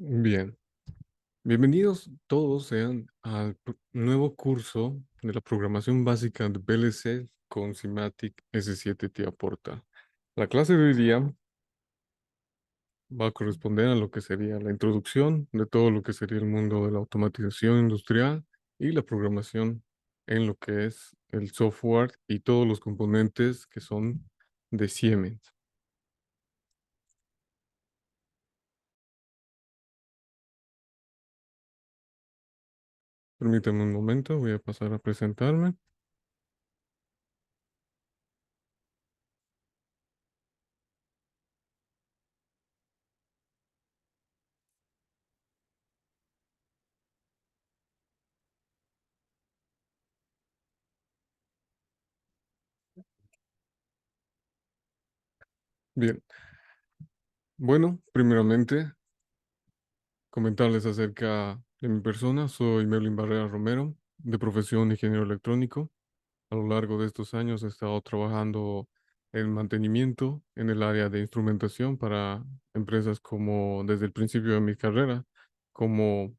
Bien, bienvenidos todos sean al nuevo curso de la programación básica de PLC con Simatic S7 te aporta. La clase de hoy día va a corresponder a lo que sería la introducción de todo lo que sería el mundo de la automatización industrial y la programación en lo que es el software y todos los componentes que son de Siemens. Permítanme un momento, voy a pasar a presentarme. Bien, bueno, primeramente comentarles acerca de mi persona. Soy Merlin Barrera Romero, de profesión ingeniero electrónico. A lo largo de estos años he estado trabajando en mantenimiento en el área de instrumentación para empresas como desde el principio de mi carrera, como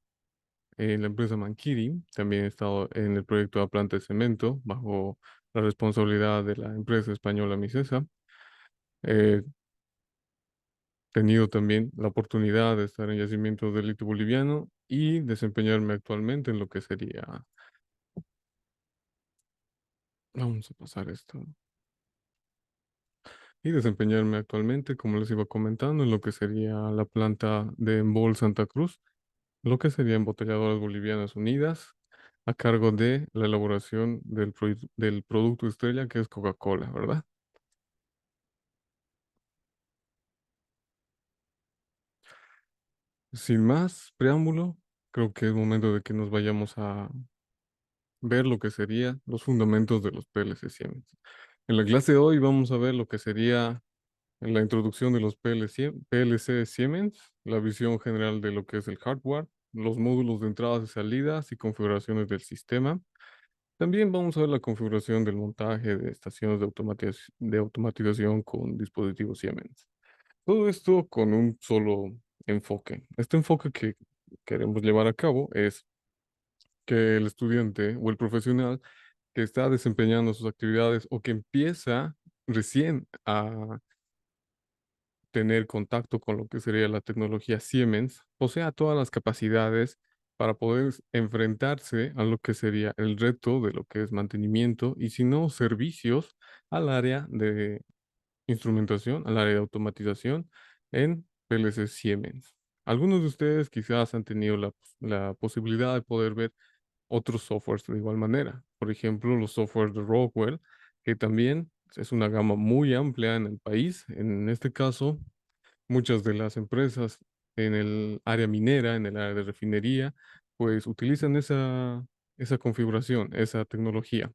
en la empresa Mankiri. También he estado en el proyecto de la planta de cemento bajo la responsabilidad de la empresa española Misesa. He tenido también la oportunidad de estar en yacimientos del litio boliviano y desempeñarme actualmente en lo que sería, vamos a pasar esto, y desempeñarme actualmente, como les iba comentando, en lo que sería la planta de Embol Santa Cruz, lo que sería Embotelladoras Bolivianas Unidas, a cargo de la elaboración del producto estrella que es Coca-Cola, ¿verdad? Sin más preámbulo, creo que es momento de que nos vayamos a ver lo que serían los fundamentos de los PLC Siemens. En la clase de hoy vamos a ver lo que sería la introducción de los PLC Siemens, la visión general de lo que es el hardware, los módulos de entradas y salidas y configuraciones del sistema. También vamos a ver la configuración del montaje de estaciones de automatización con dispositivos Siemens. Todo esto con un solo enfoque. Este enfoque que queremos llevar a cabo es que el estudiante o el profesional que está desempeñando sus actividades o que empieza recién a tener contacto con lo que sería la tecnología Siemens, posea todas las capacidades para poder enfrentarse a lo que sería el reto de lo que es mantenimiento y si no servicios al área de instrumentación, al área de automatización en PLC Siemens. Algunos de ustedes quizás han tenido la posibilidad de poder ver otros softwares de igual manera. Por ejemplo, los softwares de Rockwell, que también es una gama muy amplia en el país. En este caso, muchas de las empresas en el área minera, en el área de refinería, pues utilizan esa configuración, esa tecnología.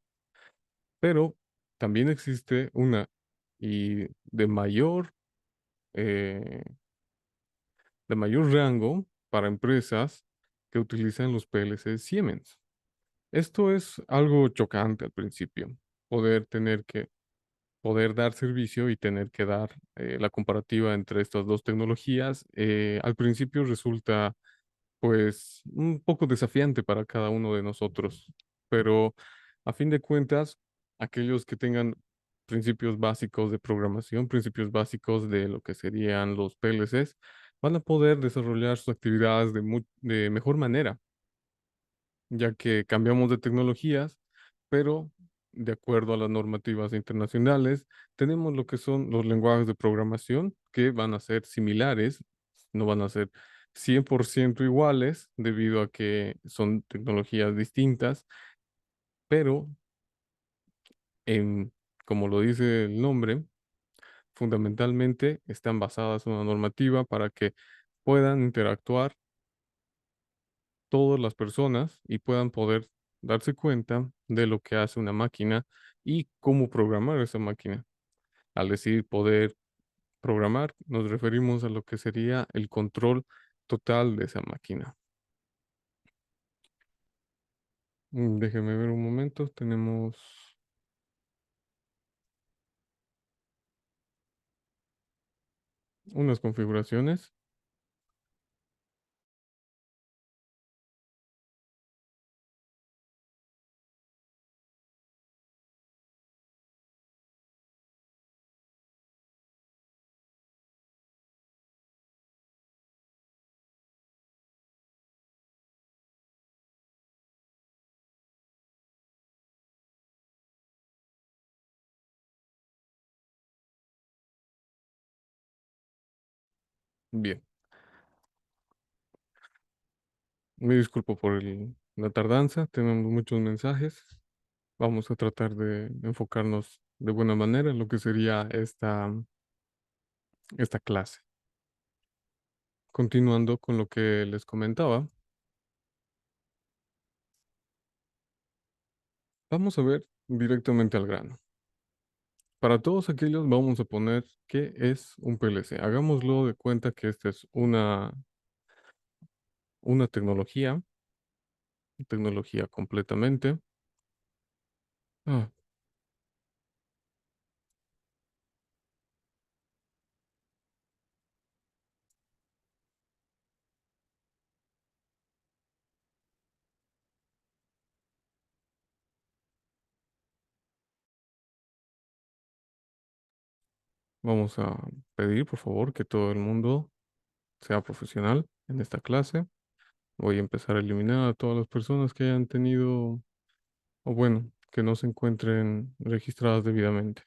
Pero también existe una y eh, de mayor rango para empresas que utilizan los PLC Siemens. Esto es algo chocante al principio, poder dar servicio y tener que dar la comparativa entre estas dos tecnologías. Al principio resulta pues un poco desafiante para cada uno de nosotros, pero a fin de cuentas, aquellos que tengan principios básicos de programación, principios básicos de lo que serían los PLCs, van a poder desarrollar sus actividades de mejor manera, ya que cambiamos de tecnologías, pero de acuerdo a las normativas internacionales, tenemos lo que son los lenguajes de programación que van a ser similares, no van a ser 100% iguales debido a que son tecnologías distintas, pero en, como lo dice el nombre, fundamentalmente están basadas en una normativa para que puedan interactuar todas las personas y puedan poder darse cuenta de lo que hace una máquina y cómo programar esa máquina. Al decir poder programar, nos referimos a lo que sería el control total de esa máquina. Déjeme ver un momento. Tenemos unas configuraciones. Bien, me disculpo por la tardanza, tenemos muchos mensajes. Vamos a tratar de enfocarnos de buena manera en lo que sería esta clase. Continuando con lo que les comentaba, vamos a ver directamente al grano. Para todos aquellos vamos a poner qué es un PLC. Hagámoslo de cuenta que esta es una tecnología completamente. Ah, vamos a pedir, por favor, que todo el mundo sea profesional en esta clase. Voy a empezar a eliminar a todas las personas que hayan tenido, o bueno, que no se encuentren registradas debidamente.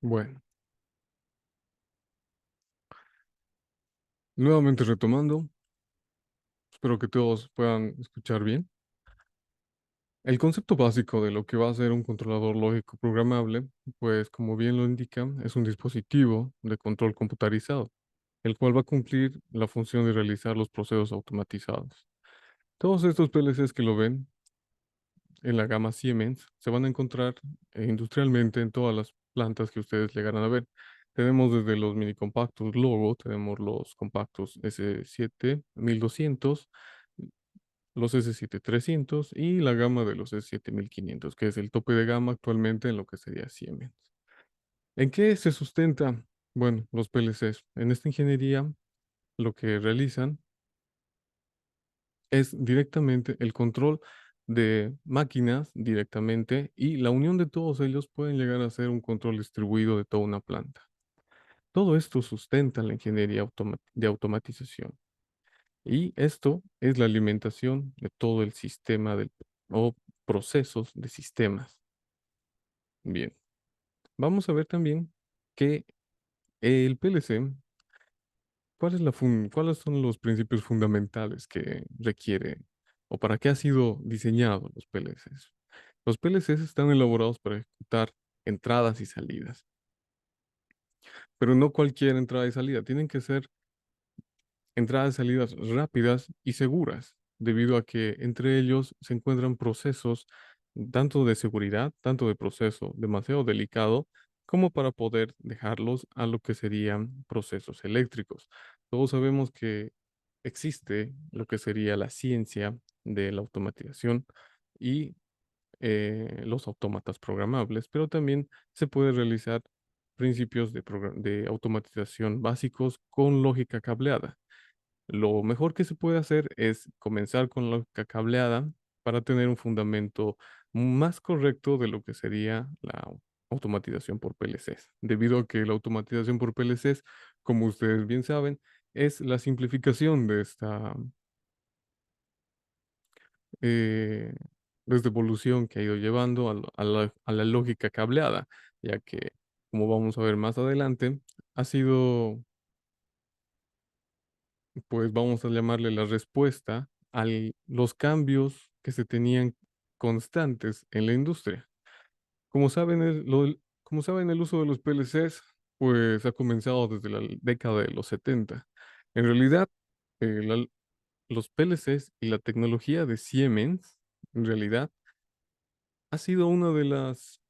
Bueno, nuevamente retomando, espero que todos puedan escuchar bien. El concepto básico de lo que va a ser un controlador lógico programable, pues como bien lo indica, es un dispositivo de control computarizado, el cual va a cumplir la función de realizar los procesos automatizados. Todos estos PLCs que lo ven en la gama Siemens se van a encontrar industrialmente en todas las plantas que ustedes llegarán a ver. Tenemos desde los mini compactos Logo, tenemos los compactos S7 1200, los S7 300 y la gama de los S7 1500, que es el tope de gama actualmente en lo que sería Siemens. ¿En qué se sustenta? Bueno, los PLCs. En esta ingeniería lo que realizan es directamente el control de máquinas directamente y la unión de todos ellos pueden llegar a ser un control distribuido de toda una planta. Todo esto sustenta la ingeniería de automatización y esto es la alimentación de todo el sistema o procesos de sistemas. Bien, vamos a ver también que el PLC, ¿cuáles son los principios fundamentales que requiere o para qué ha sido diseñado los PLCs? Los PLCs están elaborados para ejecutar entradas y salidas, pero no cualquier entrada y salida. Tienen que ser entradas y salidas rápidas y seguras, debido a que entre ellos se encuentran procesos tanto de seguridad, tanto de proceso demasiado delicado, como para poder dejarlos a lo que serían procesos eléctricos. Todos sabemos que existe lo que sería la ciencia de la automatización y los autómatas programables, pero también se puede realizar principios de automatización básicos con lógica cableada. Lo mejor que se puede hacer es comenzar con lógica cableada para tener un fundamento más correcto de lo que sería la automatización por PLCs, debido a que la automatización por PLCs, como ustedes bien saben, es la simplificación de eh, de esta evolución que ha ido llevando a la lógica cableada, ya que, como vamos a ver más adelante, ha sido, pues vamos a llamarle la respuesta a los cambios que se tenían constantes en la industria. Como saben, como saben, el uso de los PLCs, pues ha comenzado desde la década de los 70. En realidad, eh, la- los PLCs y la tecnología de Siemens, en realidad, ha sido una de las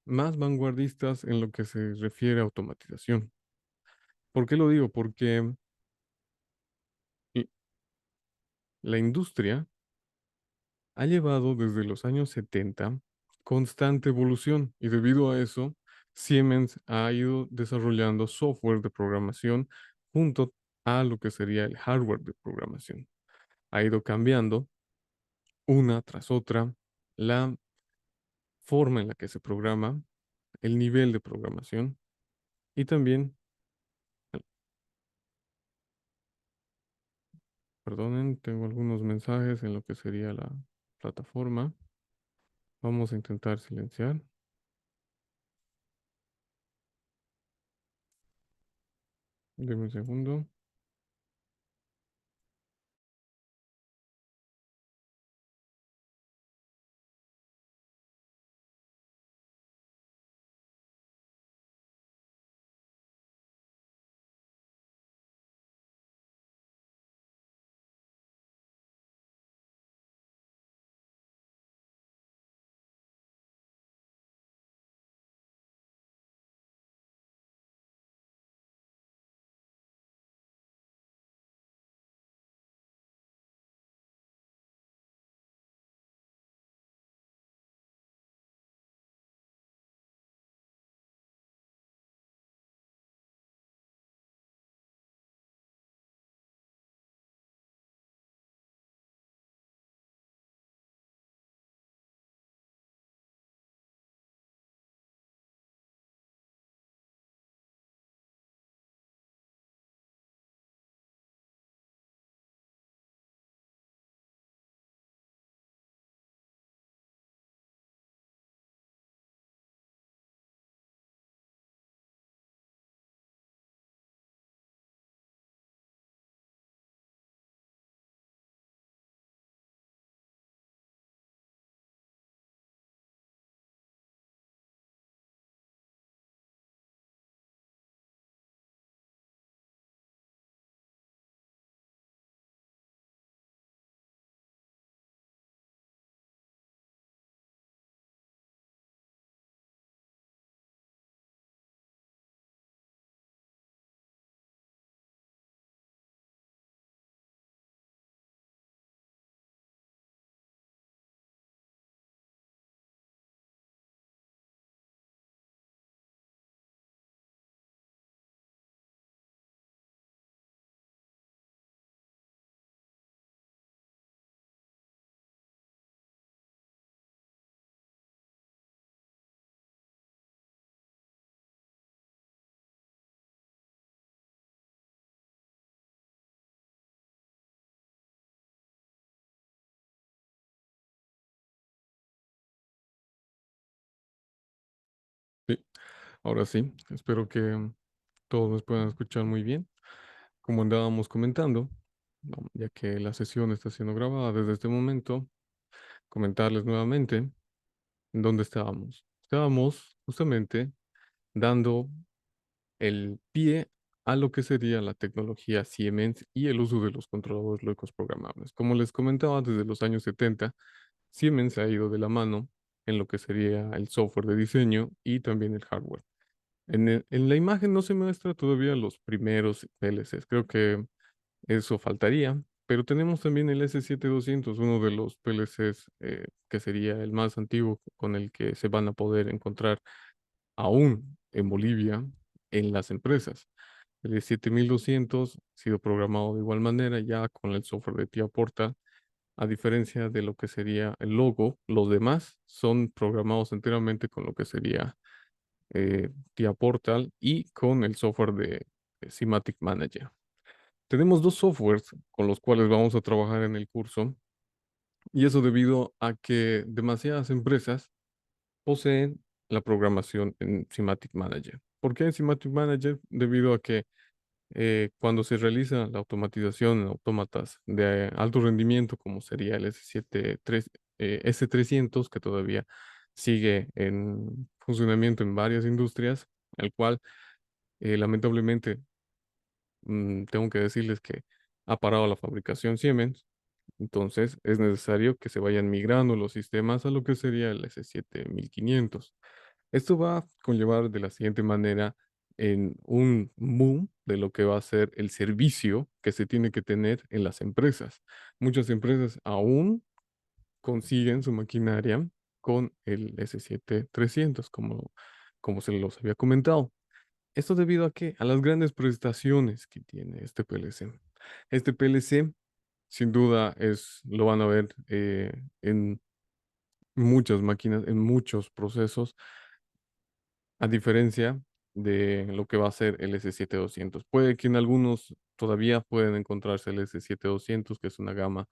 más vanguardistas en lo que se refiere a automatización. ¿Por qué lo digo? Porque l- la industria ha llevado desde los años 70 constante evolución y debido a eso, Siemens ha ido desarrollando software de programación junto a lo que sería el hardware de programación. Ha ido cambiando una tras otra la forma en la que se programa, el nivel de programación y también, perdonen, tengo algunos mensajes en lo que sería la plataforma. Vamos a intentar silenciar. Deme un segundo. Sí, ahora sí. Espero que todos nos puedan escuchar muy bien. Como andábamos comentando, ya que la sesión está siendo grabada desde este momento, comentarles nuevamente en dónde estábamos. Estábamos justamente dando el pie a lo que sería la tecnología Siemens y el uso de los controladores lógicos programables. Como les comentaba, desde los años 70, Siemens ha ido de la mano en lo que sería el software de diseño y también el hardware. En la imagen no se muestra todavía los primeros PLCs. Creo que Eso faltaría, pero tenemos también el S7200, uno de los PLCs que sería el más antiguo con el que se van a poder encontrar aún en Bolivia en las empresas. El 7200 ha sido programado de igual manera ya con el software de TIA Portal, a diferencia de lo que sería el logo. Los demás son programados enteramente con lo que sería TIA Portal y con el software de Simatic Manager. Tenemos dos softwares con los cuales vamos a trabajar en el curso, y eso debido a que demasiadas empresas poseen la programación en Semantic Manager. ¿Por qué en Semantic Manager? Debido a que cuando se realiza la automatización en autómatas de alto rendimiento, como sería el S300, que todavía sigue en funcionamiento en varias industrias, el cual lamentablemente tengo que decirles que ha parado la fabricación Siemens. Entonces es necesario que se vayan migrando los sistemas a lo que sería el S7500. Esto va a conllevar de la siguiente manera en un boom de lo que va a ser el servicio que se tiene que tener en las empresas. Muchas empresas aún consiguen su maquinaria con el S7300, como se los había comentado. Esto debido a que a las grandes prestaciones que tiene este PLC. Este PLC, sin duda, lo van a ver en muchas máquinas, en muchos procesos, a diferencia de lo que va a ser el S7200. Puede que en algunos todavía pueden encontrarse el S7200, que es una gama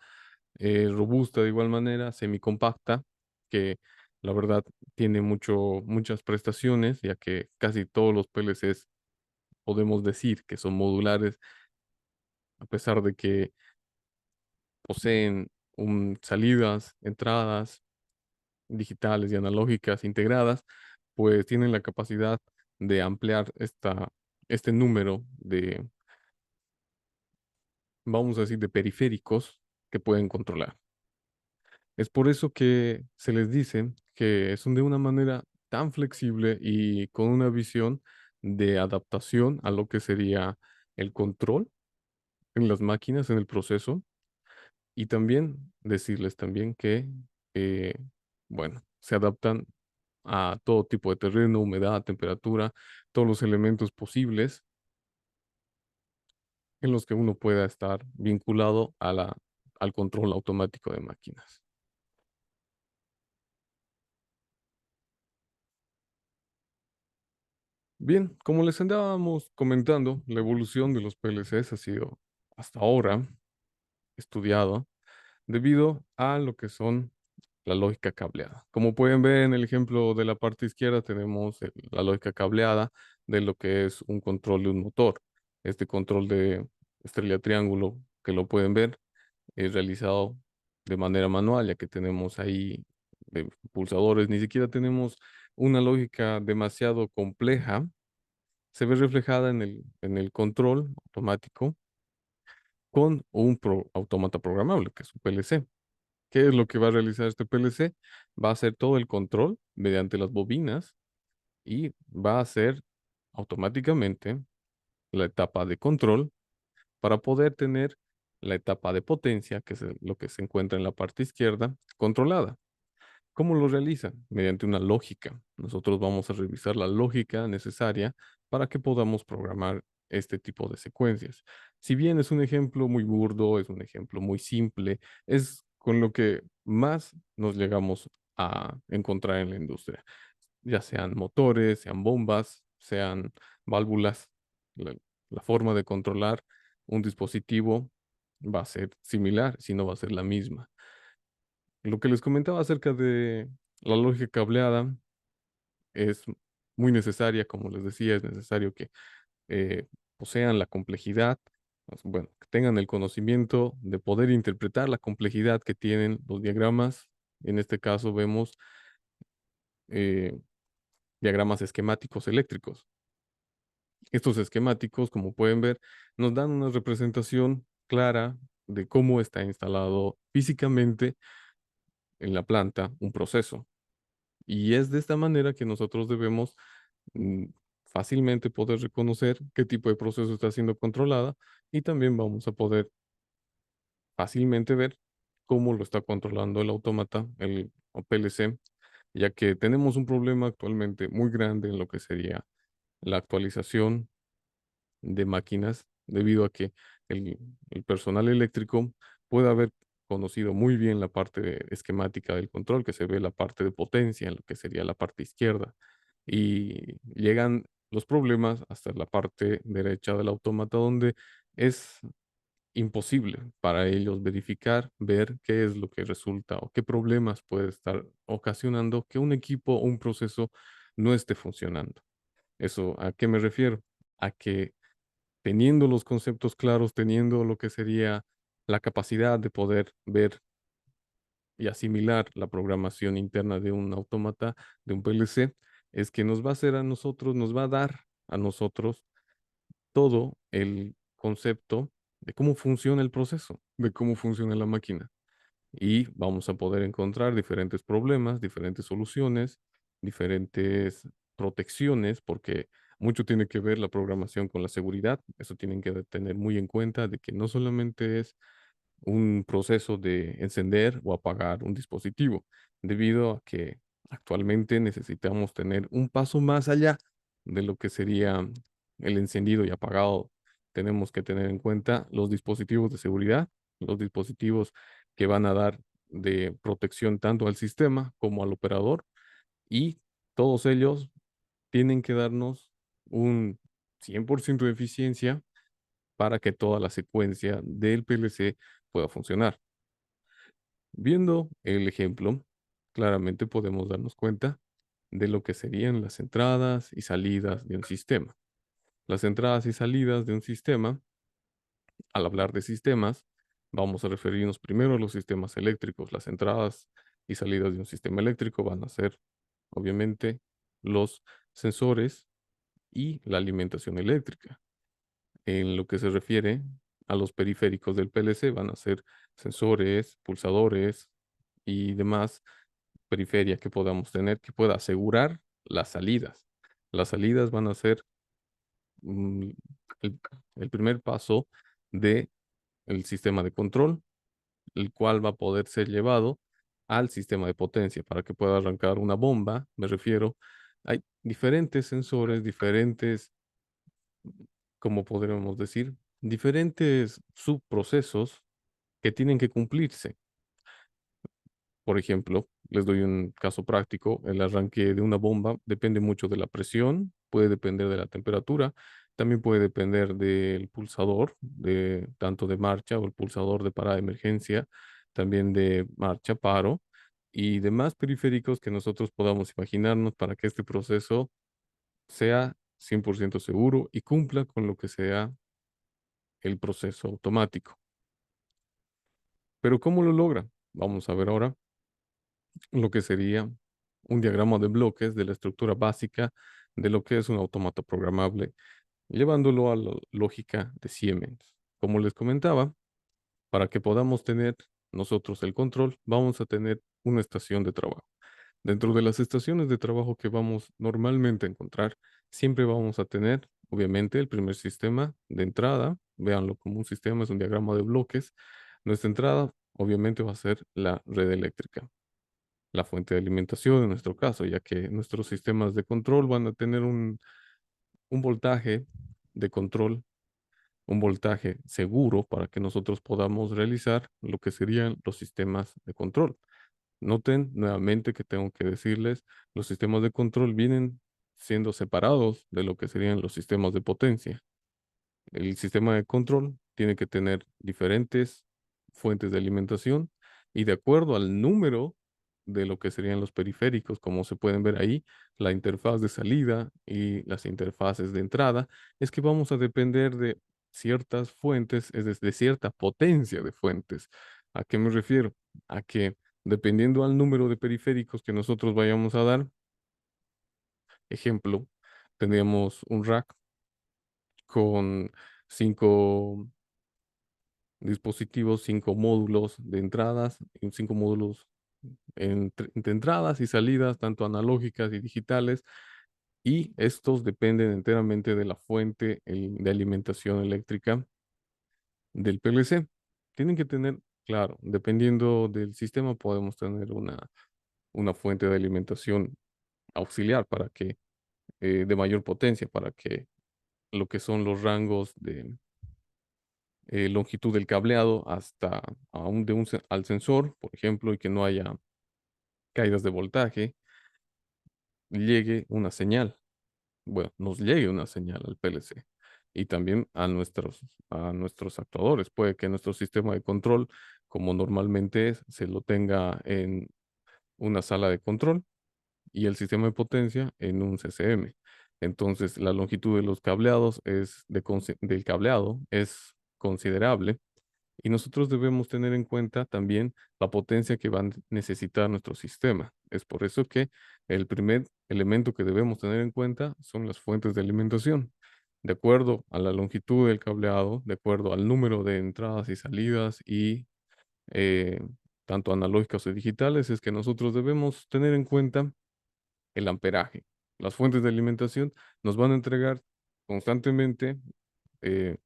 robusta de igual manera, semicompacta, que la verdad tiene muchas prestaciones, ya que casi todos los PLCs podemos decir que son modulares, a pesar de que poseen salidas, entradas digitales y analógicas integradas, pues tienen la capacidad de ampliar este número de, vamos a decir, de periféricos que pueden controlar. Es por eso que se les dice que son de una manera tan flexible y con una visión de adaptación a lo que sería el control en las máquinas, en el proceso. Y también decirles también que, eh, bueno, se adaptan a todo tipo de terreno, humedad, temperatura, todos los elementos posibles en los que uno pueda estar vinculado al control automático de máquinas. Bien, como les andábamos comentando, la evolución de los PLCs ha sido hasta ahora estudiado debido a lo que son la lógica cableada. Como pueden ver en el ejemplo de la parte izquierda, tenemos la lógica cableada de lo que es un control de un motor. Este control de estrella triángulo, que lo pueden ver, es realizado de manera manual, ya que tenemos ahí pulsadores, ni siquiera tenemos una lógica demasiado compleja. Se ve reflejada en el control automático con un autómata programable, que es un PLC. ¿Qué es lo que va a realizar este PLC? Va a hacer todo el control mediante las bobinas y va a hacer automáticamente la etapa de control para poder tener la etapa de potencia, que es lo que se encuentra en la parte izquierda, controlada. ¿Cómo lo realizan? Mediante una lógica. Nosotros vamos a revisar la lógica necesaria para que podamos programar este tipo de secuencias. Si bien es un ejemplo muy burdo, es un ejemplo muy simple, es con lo que más nos llegamos a encontrar en la industria, ya sean motores, sean bombas, sean válvulas. La, la forma de controlar un dispositivo va a ser similar, si no va a ser la misma. Lo que les comentaba acerca de la lógica cableada es muy necesaria, como les decía, es necesario que posean la complejidad, bueno, que tengan el conocimiento de poder interpretar la complejidad que tienen los diagramas. En este caso vemos eh, diagramas esquemáticos eléctricos. Estos esquemáticos, como pueden ver, nos dan una representación clara de cómo está instalado físicamente en la planta un proceso. Y es de esta manera que nosotros debemos mm, fácilmente poder reconocer qué tipo de proceso está siendo controlada y también vamos a poder fácilmente ver cómo lo está controlando el autómata, el o PLC, ya que tenemos un problema actualmente muy grande en lo que sería la actualización de máquinas, debido a que el, el personal eléctrico puede haber conocido muy bien la parte esquemática del control, que se ve la parte de potencia en lo que sería la parte izquierda, y llegan los problemas hasta la parte derecha del autómata, donde es imposible para ellos verificar, ver qué es lo que resulta o qué problemas puede estar ocasionando que un equipo o un proceso no esté funcionando. ¿Eso a qué me refiero? A que teniendo los conceptos claros, teniendo lo que sería la capacidad de poder ver y asimilar la programación interna de un autómata, de un PLC, es que nos va a hacer a nosotros, nos va a dar a nosotros todo el concepto de cómo funciona el proceso, de cómo funciona la máquina. Y vamos a poder encontrar diferentes problemas, diferentes soluciones, diferentes protecciones, porque mucho tiene que ver la programación con la seguridad. Eso tienen que tener muy en cuenta de que no solamente es un proceso de encender o apagar un dispositivo, debido a que actualmente necesitamos tener un paso más allá de lo que sería el encendido y apagado. Tenemos que tener en cuenta los dispositivos de seguridad, los dispositivos que van a dar de protección tanto al sistema como al operador, y todos ellos tienen que darnos un 100% de eficiencia para que toda la secuencia del PLC pueda funcionar. Viendo el ejemplo, claramente podemos darnos cuenta de lo que serían las entradas y salidas de un sistema. Las entradas y salidas de un sistema, al hablar de sistemas, vamos a referirnos primero a los sistemas eléctricos. Las entradas y salidas de un sistema eléctrico van a ser, obviamente, los sensores y la alimentación eléctrica. En lo que se refiere a los periféricos del PLC, van a ser sensores, pulsadores y demás periferia que podamos tener que pueda asegurar las salidas. Las salidas van a ser mm, el, el primer paso de el sistema de control, el cual va a poder ser llevado al sistema de potencia para que pueda arrancar una bomba, me refiero. Hay diferentes sensores, diferentes, como podríamos decir, diferentes subprocesos que tienen que cumplirse. Por ejemplo, les doy un caso práctico. El arranque de una bomba depende mucho de la presión, puede depender de la temperatura, también puede depender del pulsador, de, tanto de marcha o el pulsador de parada de emergencia, también de marcha, paro y demás periféricos que nosotros podamos imaginarnos para que este proceso sea 100% seguro y cumpla con lo que sea el proceso automático. Pero ¿cómo lo logra? Vamos a ver ahora lo que sería un diagrama de bloques de la estructura básica de lo que es un automata programable, llevándolo a la lógica de Siemens. Como les comentaba, para que podamos tener nosotros el control, vamos a tener una estación de trabajo. Dentro de las estaciones de trabajo que vamos normalmente a encontrar, siempre vamos a tener, obviamente, el primer sistema de entrada. Véanlo como un sistema, es un diagrama de bloques. Nuestra entrada, obviamente, va a ser la red eléctrica, la fuente de alimentación en nuestro caso, ya que nuestros sistemas de control van a tener un voltaje de control, un voltaje seguro para que nosotros podamos realizar lo que serían los sistemas de control. Noten nuevamente que tengo que decirles, los sistemas de control vienen siendo separados de lo que serían los sistemas de potencia. El sistema de control tiene que tener diferentes fuentes de alimentación y de acuerdo al número de lo que serían los periféricos, como se pueden ver ahí, la interfaz de salida y las interfaces de entrada, es que vamos a depender de ciertas fuentes, es decir, de cierta potencia de fuentes. ¿A qué me refiero? A que dependiendo al número de periféricos que nosotros vayamos a dar, ejemplo, tendríamos un rack con 5 dispositivos, 5 módulos de entradas, y 5 módulos entre entradas y salidas, tanto analógicas y digitales. y estos dependen enteramente de la fuente de alimentación eléctrica del PLC. Tienen que tener, claro, dependiendo del sistema, podemos tener una fuente de alimentación auxiliar para que, de mayor potencia, para que lo que son los rangos de longitud del cableado hasta al sensor, por ejemplo, y que no haya caídas de voltaje, llegue una señal. Bueno, nos llegue una señal al PLC y también a nuestros actuadores. Puede que nuestro sistema de control, como normalmente es, se lo tenga en una sala de control y el sistema de potencia en un CCM. Entonces, la longitud de los cableados del cableado es considerable y nosotros debemos tener en cuenta también la potencia que va a necesitar nuestro sistema. Es por eso que el primer elemento que debemos tener en cuenta son las fuentes de alimentación. De acuerdo a la longitud del cableado, de acuerdo al número de entradas y salidas y eh, tanto analógicas o digitales, es que nosotros debemos tener en cuenta el amperaje. Las fuentes de alimentación nos van a entregar constantemente eh,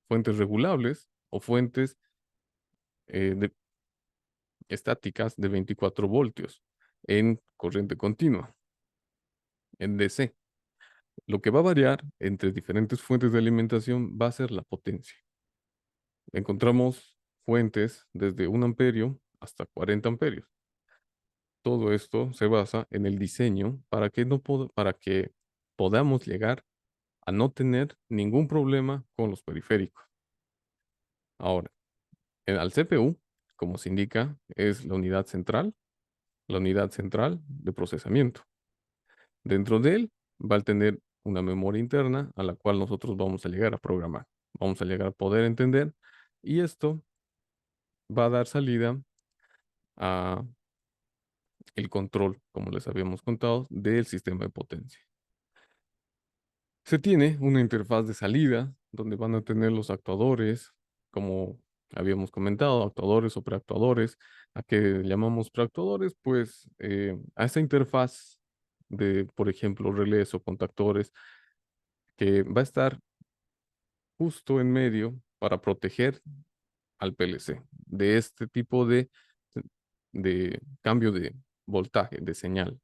fuentes regulables o fuentes estáticas de 24 voltios en corriente continua, en DC. Lo que va a variar entre diferentes fuentes de alimentación va a ser la potencia. Encontramos fuentes desde 1 amperio hasta 40 amperios. Todo esto se basa en el diseño para que, no para que podamos llegar a no tener ningún problema con los periféricos. Ahora, al CPU, como se indica, es la unidad central de procesamiento. Dentro de él va a tener una memoria interna a la cual nosotros vamos a llegar a programar. Vamos a llegar a poder entender y esto va a dar salida a el control, como les habíamos contado, del sistema de potencia. Se tiene una interfaz de salida donde van a tener los actuadores, como habíamos comentado, actuadores o preactuadores. ¿A qué llamamos preactuadores? Pues a esa interfaz de, por ejemplo, relés o contactores que va a estar justo en medio para proteger al PLC de este tipo de cambio de voltaje, de señal.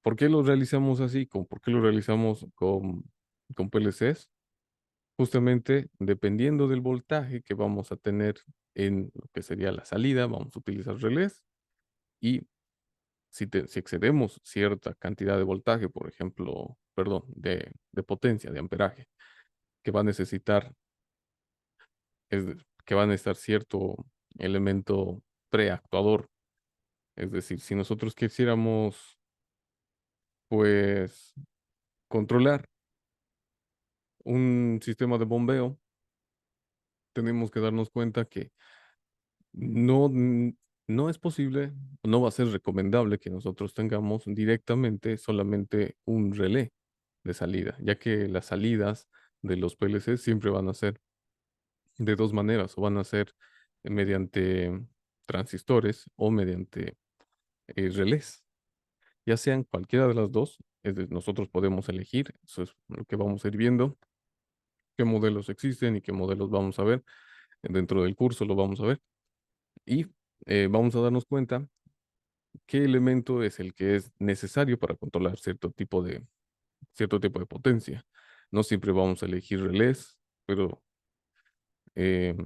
¿Por qué lo realizamos así? ¿Por qué lo realizamos con PLCs? Justamente dependiendo del voltaje que vamos a tener en lo que sería la salida, vamos a utilizar relés y si excedemos cierta cantidad de voltaje, por ejemplo, perdón, de potencia, de amperaje, que va a necesitar que va a necesitar cierto elemento preactuador. Es decir, si nosotros quisiéramos, pues, controlar un sistema de bombeo, tenemos que darnos cuenta que no, no es posible, no va a ser recomendable que nosotros tengamos directamente solamente un relé de salida, ya que las salidas de los PLC siempre van a ser de dos maneras, o van a ser mediante transistores o mediante relés, ya sean cualquiera de las dos, nosotros podemos elegir, eso es lo que vamos a ir viendo, qué modelos existen y qué modelos vamos a ver, dentro del curso lo vamos a ver, y vamos a darnos cuenta qué elemento es el que es necesario para controlar cierto tipo de potencia. No siempre vamos a elegir relés, pero eh,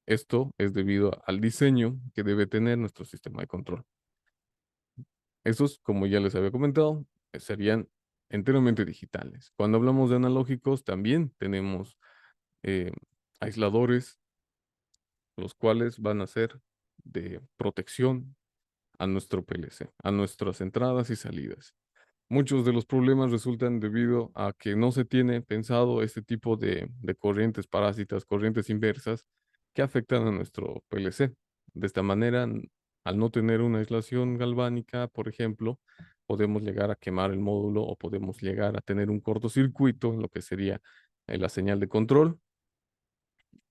esto es debido al diseño que debe tener nuestro sistema de control. Estos, como ya les había comentado, serían enteramente digitales. Cuando hablamos de analógicos, también tenemos eh, aisladores, los cuales van a ser de protección a nuestro PLC, a nuestras entradas y salidas. Muchos de los problemas resultan debido a que no se tiene pensado este tipo de corrientes parásitas, corrientes inversas, que afectan a nuestro PLC. De esta manera, al no tener una aislación galvánica, por ejemplo, podemos llegar a quemar el módulo o podemos llegar a tener un cortocircuito en lo que sería la señal de control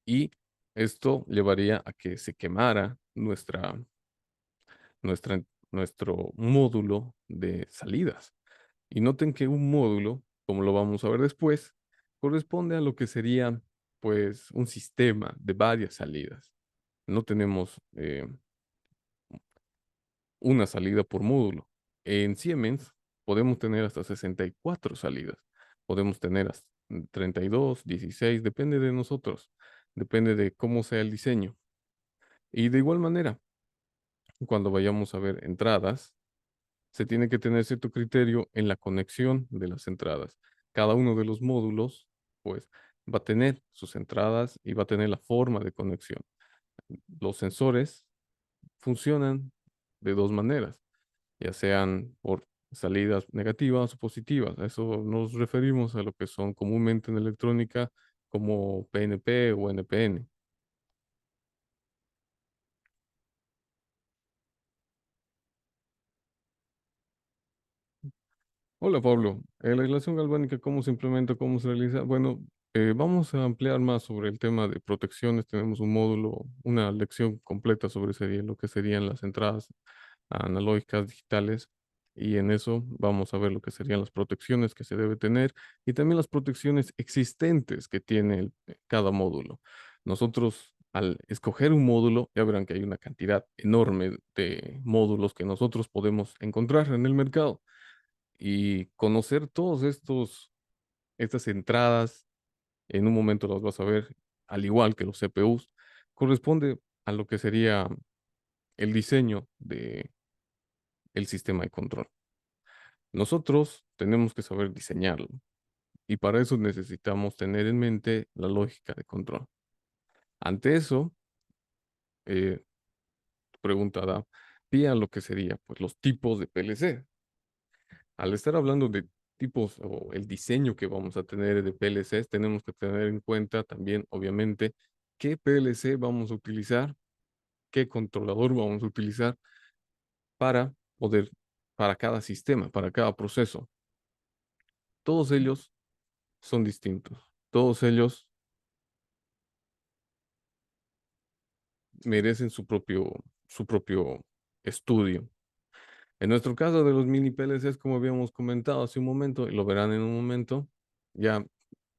y esto llevaría a que se quemara nuestro módulo de salidas. Y noten que un módulo, como lo vamos a ver después, corresponde a lo que sería pues un sistema de varias salidas. No tenemos una salida por módulo. En Siemens podemos tener hasta 64 salidas. Podemos tener hasta 32, 16, depende de nosotros, depende de cómo sea el diseño. Y de igual manera, cuando vayamos a ver entradas, se tiene que tener cierto criterio en la conexión de las entradas. Cada uno de los módulos, pues, va a tener sus entradas y va a tener la forma de conexión. Los sensores funcionan de dos maneras, ya sean por salidas negativas o positivas. A eso nos referimos a lo que son comúnmente en electrónica como PNP o NPN. Hola Pablo, la aislación galvánica, ¿cómo se implementa, cómo se realiza? Bueno, vamos a ampliar más sobre el tema de protecciones. Tenemos un módulo, una lección completa sobre lo que serían las entradas analógicas digitales, y en eso vamos a ver lo que serían las protecciones que se debe tener y también las protecciones existentes que tiene cada módulo. Nosotros, al escoger un módulo, ya verán que hay una cantidad enorme de módulos que nosotros podemos encontrar en el mercado, y conocer todos estas entradas, en un momento las vas a ver, al igual que los CPUs, corresponde a lo que sería el diseño de el sistema de control. Nosotros tenemos que saber diseñarlo, y para eso necesitamos tener en mente la lógica de control. Ante eso, tu pregunta da pie a lo que sería pues los tipos de PLC. Al estar hablando de tipos o el diseño que vamos a tener de PLCs, tenemos que tener en cuenta también, obviamente, qué PLC vamos a utilizar, qué controlador vamos a utilizar para poder, para cada sistema, para cada proceso. Todos ellos son distintos. Todos ellos merecen su propio estudio. En nuestro caso de los mini PLCs, como habíamos comentado hace un momento, y lo verán en un momento, ya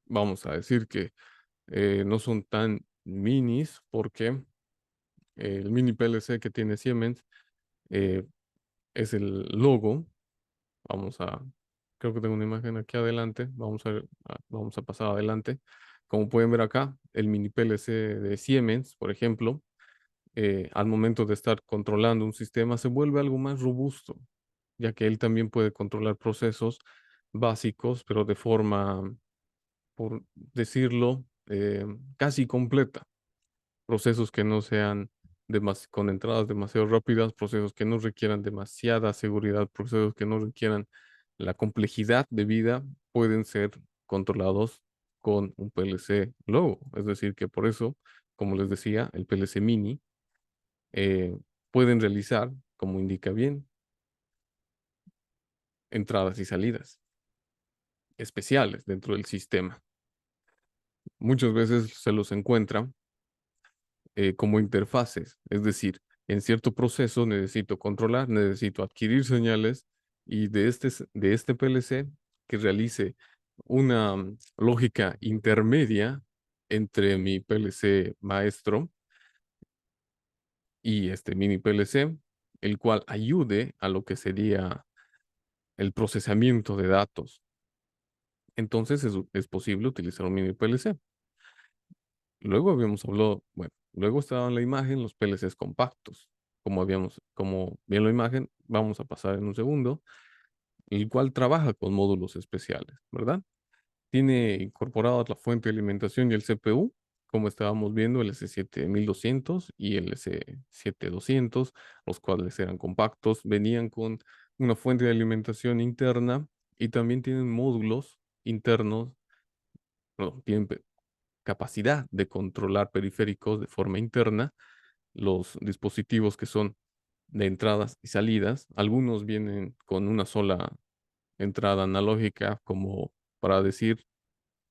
vamos a decir que no son tan minis, porque el mini PLC que tiene Siemens eh, es el logo. Vamos a, creo que tengo una imagen aquí adelante. Vamos a pasar adelante. Como pueden ver acá, el mini PLC de Siemens, por ejemplo, al momento de estar controlando un sistema, se vuelve algo más robusto, ya que él también puede controlar procesos básicos, pero de forma, por decirlo, casi completa. Procesos que no sean con entradas demasiado rápidas, procesos que no requieran demasiada seguridad, procesos que no requieran la complejidad de vida, pueden ser controlados con un PLC Logo. Es decir, que por eso, como les decía, el PLC Mini eh, pueden realizar, como indica bien, entradas y salidas especiales dentro del sistema. Muchas veces se los encuentra como interfaces, es decir, en cierto proceso necesito controlar, necesito adquirir señales, y de este PLC que realice una lógica intermedia entre mi PLC maestro y este mini PLC, el cual ayude a lo que sería el procesamiento de datos. Entonces es posible utilizar un mini PLC. Luego habíamos hablado, bueno, luego estaba en la imagen los PLCs compactos. Como bien la imagen, vamos a pasar en un segundo, el cual trabaja con módulos especiales, ¿verdad? Tiene incorporadas la fuente de alimentación y el CPU, como estábamos viendo, el S7200 y el S7200, los cuales eran compactos, venían con una fuente de alimentación interna, y también tienen módulos internos, perdón, tienen capacidad de controlar periféricos de forma interna, los dispositivos que son de entradas y salidas. Algunos vienen con una sola entrada analógica, como para decir,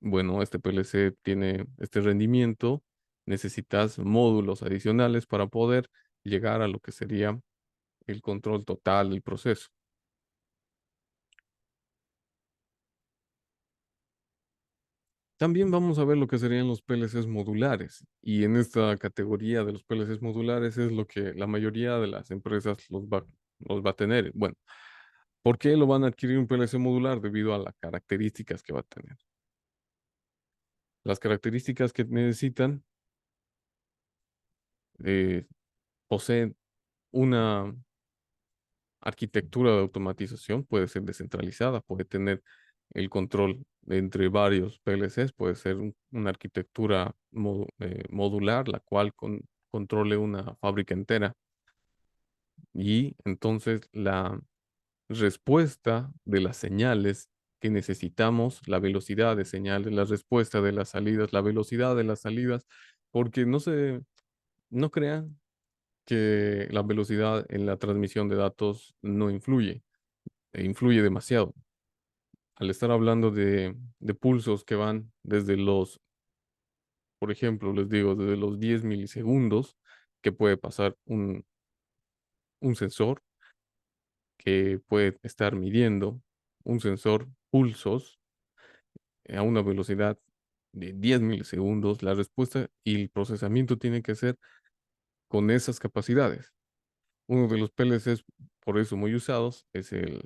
bueno, este PLC tiene este rendimiento, necesitas módulos adicionales para poder llegar a lo que sería el control total del proceso. También vamos a ver lo que serían los PLCs modulares. Y en esta categoría de los PLCs modulares es lo que la mayoría de las empresas los va a tener. Bueno, ¿por qué lo van a adquirir un PLC modular? Debido a las características que va a tener. Las características que necesitan eh, poseen una arquitectura de automatización, puede ser descentralizada, puede tener el control entre varios PLCs, puede ser una arquitectura modular, la cual controle una fábrica entera. Y entonces la respuesta de las señales que necesitamos, la velocidad de señales, la respuesta de las salidas, la velocidad de las salidas, porque no crean que la velocidad en la transmisión de datos no influye, e influye demasiado. Al estar hablando de pulsos que van desde por ejemplo, les digo, desde los 10 milisegundos que puede pasar un sensor que puede estar midiendo un sensor pulsos a una velocidad de 10 milisegundos, la respuesta y el procesamiento tiene que ser con esas capacidades. Uno de los PLCs, por eso muy usados, es el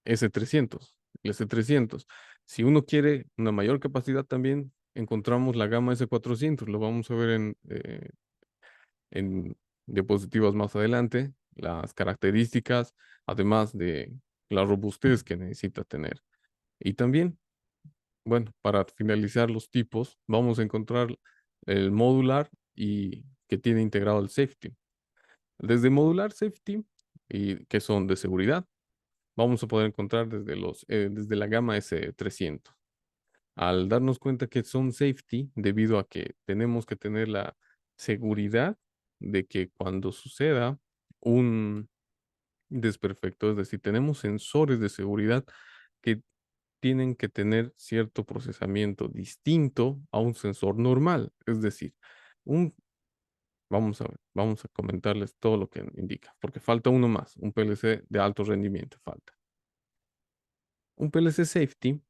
S300. El S300. Si uno quiere una mayor capacidad también, encontramos la gama S400. Lo vamos a ver en diapositivas más adelante. Las características, además de la robustez que necesita tener. Y también, bueno, para finalizar los tipos, vamos a encontrar el modular y que tiene integrado el safety. Desde modular safety, y que son de seguridad, vamos a poder encontrar desde la gama S300. Al darnos cuenta que son safety, debido a que tenemos que tener la seguridad de que cuando suceda un desperfecto, es decir, tenemos sensores de seguridad que tienen que tener cierto procesamiento distinto a un sensor normal. Es decir, un, vamos a ver, vamos a comentarles todo lo que indica, porque falta uno más, un PLC de alto rendimiento, falta. Un PLC safety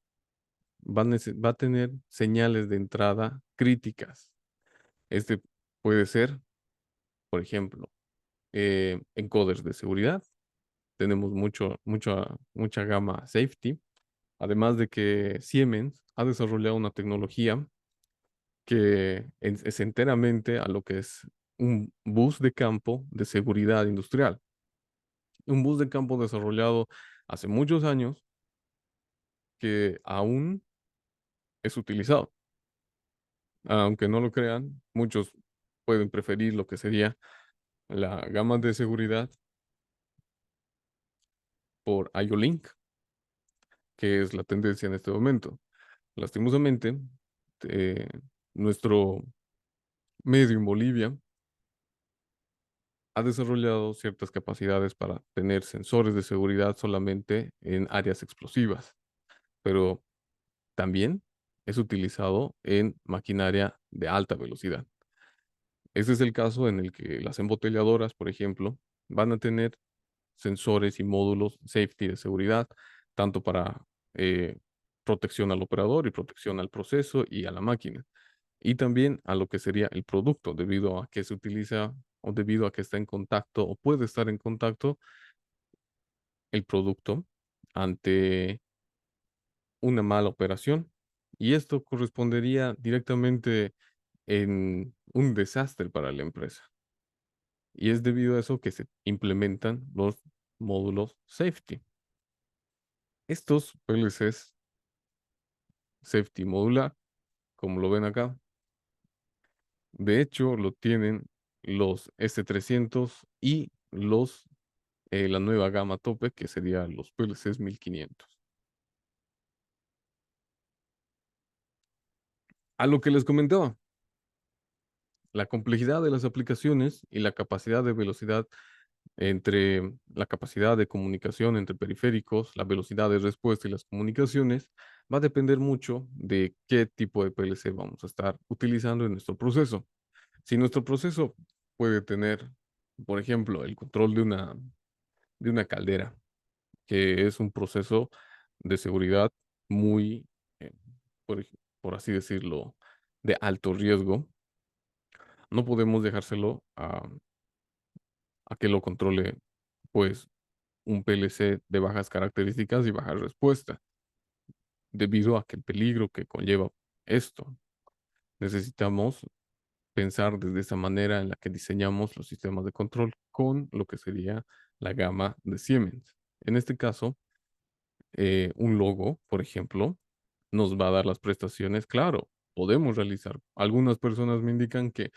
va a tener señales de entrada críticas. Este puede ser, por ejemplo, encoders de seguridad. Tenemos mucha gama safety. Además de que Siemens ha desarrollado una tecnología que es enteramente a lo que es un bus de campo de seguridad industrial. Un bus de campo desarrollado hace muchos años que aún es utilizado. Aunque no lo crean, muchos pueden preferir lo que sería la gama de seguridad por IO-Link, que es la tendencia en este momento. Lastimosamente, eh, nuestro medio en Bolivia ha desarrollado ciertas capacidades para tener sensores de seguridad solamente en áreas explosivas, pero también es utilizado en maquinaria de alta velocidad. Este es el caso en el que las embotelladoras, por ejemplo, van a tener sensores y módulos safety de seguridad, tanto para protección al operador y protección al proceso y a la máquina, y también a lo que sería el producto, debido a que se utiliza o debido a que está en contacto o puede estar en contacto el producto ante una mala operación. Y esto correspondería directamente en un desastre para la empresa. Y es debido a eso que se implementan los módulos safety. Estos PLCs safety modular, como lo ven acá, de hecho lo tienen los S300 y la nueva gama tope, que serían los PLCs 1500. A lo que les comentaba, la complejidad de las aplicaciones y la capacidad de velocidad la capacidad de comunicación entre periféricos, la velocidad de respuesta y las comunicaciones, va a depender mucho de qué tipo de PLC vamos a estar utilizando en nuestro proceso. Si nuestro proceso puede tener, por ejemplo, el control de una caldera, que es un proceso de seguridad muy, eh, por así decirlo, de alto riesgo, no podemos dejárselo a que lo controle, pues, un PLC de bajas características y baja respuesta, debido a que el peligro que conlleva esto. Necesitamos pensar desde esa manera en la que diseñamos los sistemas de control con lo que sería la gama de Siemens. En este caso, un logo, por ejemplo, nos va a dar las prestaciones. Claro, podemos realizar. Algunas personas me indican que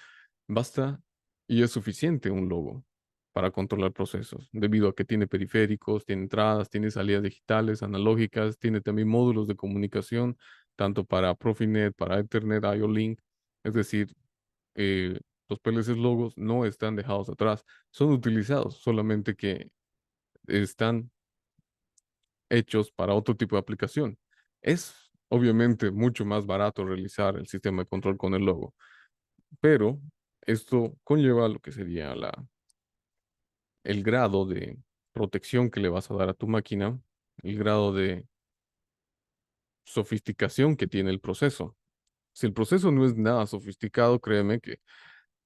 basta y es suficiente un logo para controlar procesos, debido a que tiene periféricos, tiene entradas, tiene salidas digitales, analógicas, tiene también módulos de comunicación, tanto para Profinet, para Ethernet, IO-Link. Es decir, los PLCs logos no están dejados atrás, son utilizados, solamente que están hechos para otro tipo de aplicación. Es obviamente mucho más barato realizar el sistema de control con el logo, pero esto conlleva lo que sería el grado de protección que le vas a dar a tu máquina, el grado de sofisticación que tiene el proceso. Si el proceso no es nada sofisticado, créeme que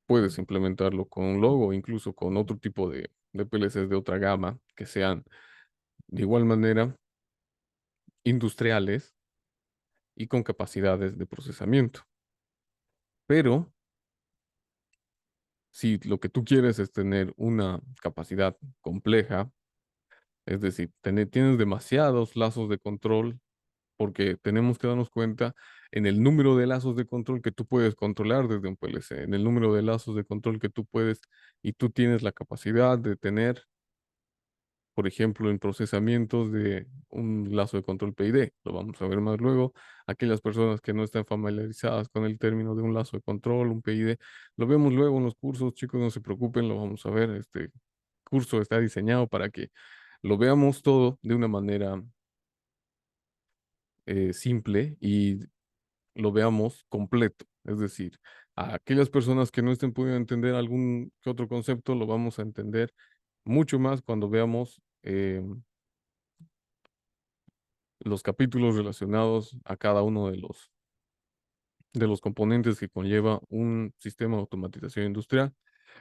puedes implementarlo con un logo, incluso con otro tipo de PLCs de otra gama, que sean de igual manera industriales y con capacidades de procesamiento. Pero si lo que tú quieres es tener una capacidad compleja, es decir, tienes demasiados lazos de control, porque tenemos que darnos cuenta en el número de lazos de control que tú puedes controlar desde un PLC, en el número de lazos de control que tú puedes y tú tienes la capacidad de tener, por ejemplo, en procesamientos de un lazo de control PID. Lo vamos a ver más luego. Aquellas personas que no están familiarizadas con el término de un lazo de control, un PID, lo vemos luego en los cursos, chicos, no se preocupen, lo vamos a ver. Este curso está diseñado para que lo veamos todo de una manera simple y lo veamos completo. Es decir, a aquellas personas que no estén pudiendo entender algún que otro concepto, lo vamos a entender mucho más cuando veamos los capítulos relacionados a cada uno de los componentes que conlleva un sistema de automatización industrial.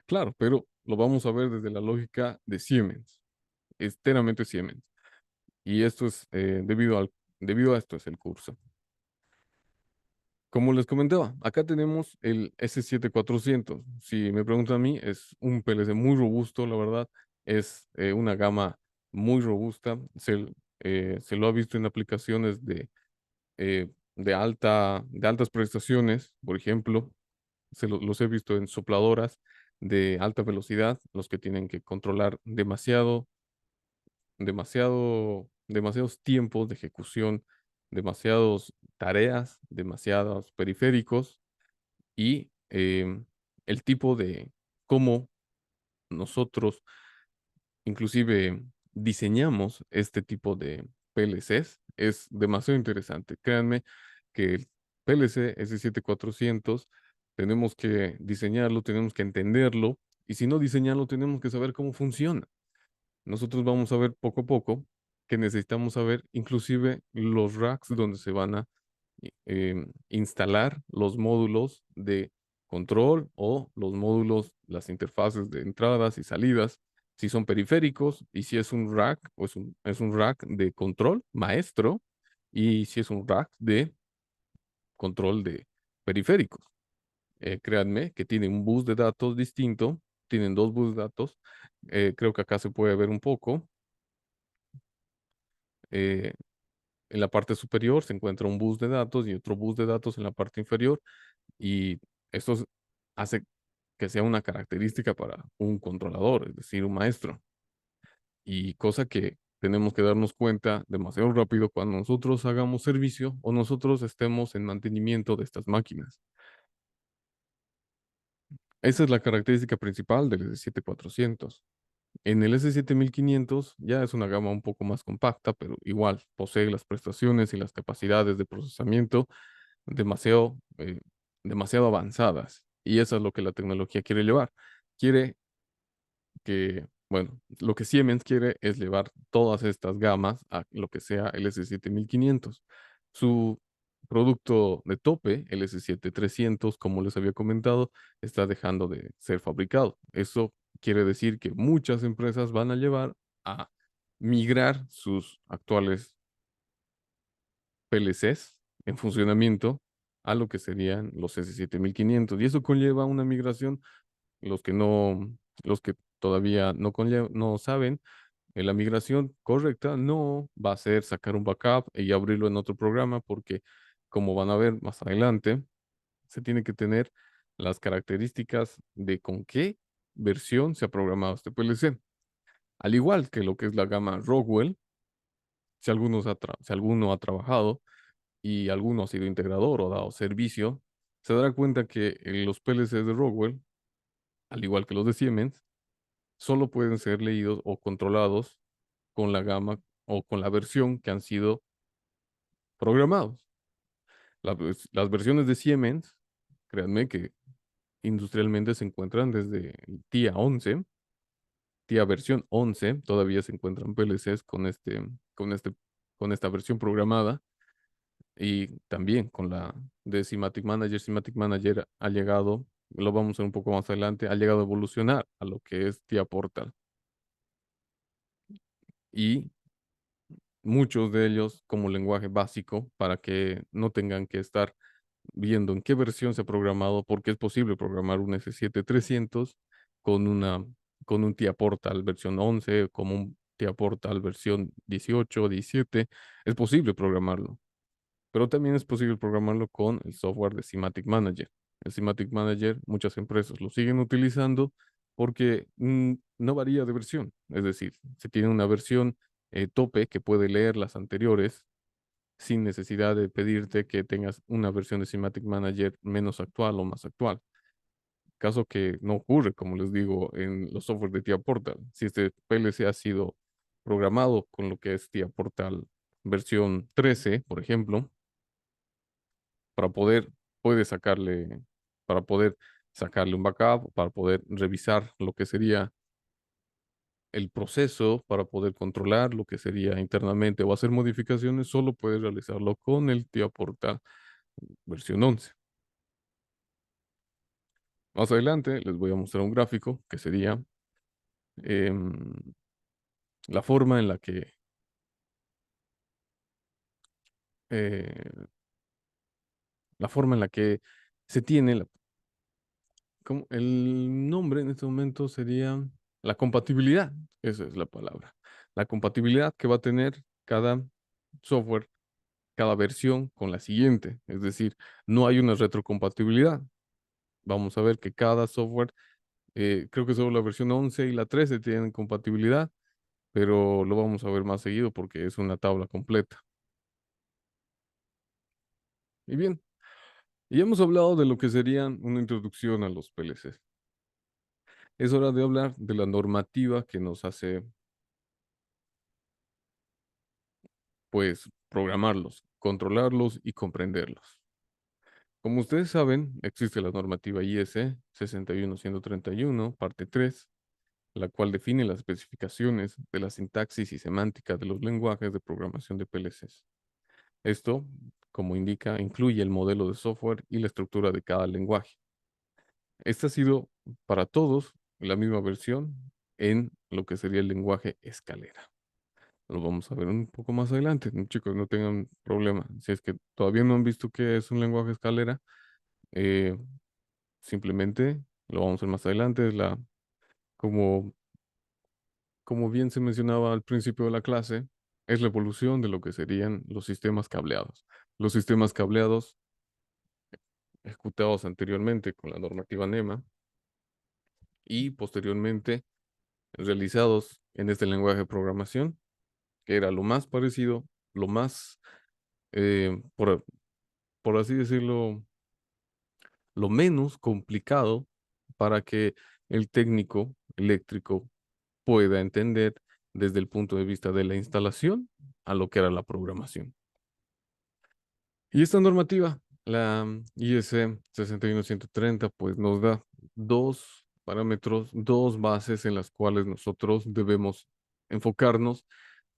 Claro, pero lo vamos a ver desde la lógica de Siemens, enteramente Siemens. Y esto es debido a esto es el curso. Como les comentaba, acá tenemos el S7400. Si me preguntan a mí, es un PLC muy robusto, la verdad. Es una gama muy robusta. Se lo ha visto en aplicaciones de altas prestaciones. Por ejemplo, los he visto en sopladoras de alta velocidad, los que tienen que controlar demasiados tiempos de ejecución, demasiadas tareas, demasiados periféricos y el tipo de cómo nosotros inclusive diseñamos este tipo de PLCs es demasiado interesante. Créanme que el PLC S7400 tenemos que diseñarlo, tenemos que entenderlo y si no diseñarlo tenemos que saber cómo funciona. Nosotros vamos a ver poco a poco que necesitamos saber inclusive los racks donde se van a instalar los módulos de control o los módulos, las interfaces de entradas y salidas, si son periféricos y si es un rack o es un rack de control maestro y si es un rack de control de periféricos. Créanme que tiene un bus de datos distinto, tienen dos bus de datos, creo que acá se puede ver un poco. eh, en la parte superior se encuentra un bus de datos y otro bus de datos en la parte inferior y hace que sea una característica para un controlador, es decir, un maestro. Y cosa que tenemos que darnos cuenta demasiado rápido cuando nosotros hagamos servicio o nosotros estemos en mantenimiento de estas máquinas. Esa es la característica principal del S7400. En el S7500 ya es una gama un poco más compacta, pero igual posee las prestaciones y las capacidades de procesamiento demasiado, demasiado avanzadas. Y eso es lo que la tecnología quiere llevar. Quiere que Bueno, lo que Siemens quiere es llevar todas estas gamas a lo que sea el S7500. Su producto de tope, el S7300, como les había comentado, está dejando de ser fabricado. Eso quiere decir que muchas empresas van a llevar a migrar sus actuales PLCs en funcionamiento a lo que serían los S7500. Y eso conlleva una migración. Los que no, los que todavía no saben, la migración correcta no va a ser sacar un backup y abrirlo en otro programa, porque como van a ver más adelante, se tiene que tener las características de con qué versión se ha programado este PLC. Al igual que lo que es la gama Rockwell, si alguno ha trabajado y alguno ha sido integrador o dado servicio, se dará cuenta que los PLCs de Rockwell, al igual que los de Siemens, solo pueden ser leídos o controlados con la gama o con la versión que han sido programados. Las versiones de Siemens, créanme que industrialmente se encuentran desde el TIA 11, TIA versión 11, todavía se encuentran PLCs con este, con esta versión programada, y también con la de Simatic Manager. Simatic Manager ha llegado, lo vamos a ver un poco más adelante, ha llegado a evolucionar a lo que es TIA Portal. Y muchos de ellos como lenguaje básico para que no tengan que estar viendo en qué versión se ha programado, porque es posible programar un S7300 con con un TIA Portal versión 11, como un TIA Portal versión 18, 17, es posible programarlo, pero también es posible programarlo con el software de Semantic Manager. El Semantic Manager, muchas empresas lo siguen utilizando porque no varía de versión. Es decir, se tiene una versión tope que puede leer las anteriores sin necesidad de pedirte que tengas una versión de Semantic Manager menos actual o más actual. Caso que no ocurre, como les digo, en los softwares de TIA Portal. Si este PLC ha sido programado con lo que es TIA Portal versión 13, por ejemplo, para poder, puede sacarle, para poder sacarle un backup, para poder revisar lo que sería el proceso, para poder controlar lo que sería internamente o hacer modificaciones, solo puede realizarlo con el TIA Portal versión 11. Más adelante les voy a mostrar un gráfico que sería em, la forma en la que eh, la forma en la que se tiene el nombre en este momento sería la compatibilidad. Esa es la palabra. La compatibilidad que va a tener cada software, cada versión con la siguiente. Es decir, no hay una retrocompatibilidad. Vamos a ver que cada software, creo que solo la versión 11 y la 13 tienen compatibilidad, pero lo vamos a ver más seguido porque es una tabla completa. Y bien, ya hemos hablado de lo que serían una introducción a los PLCs. Es hora de hablar de la normativa que nos hace, pues, programarlos, controlarlos y comprenderlos. Como ustedes saben, existe la normativa IS 61131, parte 3, la cual define las especificaciones de la sintaxis y semántica de los lenguajes de programación de PLCs. Esto, como indica, incluye el modelo de software y la estructura de cada lenguaje. Esta ha sido para todos la misma versión en lo que sería el lenguaje escalera. Lo vamos a ver un poco más adelante, chicos, no tengan problema. Si es que todavía no han visto qué es un lenguaje escalera, eh, simplemente lo vamos a ver más adelante. Como, como bien se mencionaba al principio de la clase, es la evolución de lo que serían los sistemas cableados. Los sistemas cableados ejecutados anteriormente con la normativa NEMA y posteriormente realizados en este lenguaje de programación, que era lo más parecido, lo más, por así decirlo, lo menos complicado para que el técnico eléctrico pueda entender desde el punto de vista de la instalación a lo que era la programación. Y esta normativa, la IS 61130, pues nos da dos parámetros, dos bases en las cuales nosotros debemos enfocarnos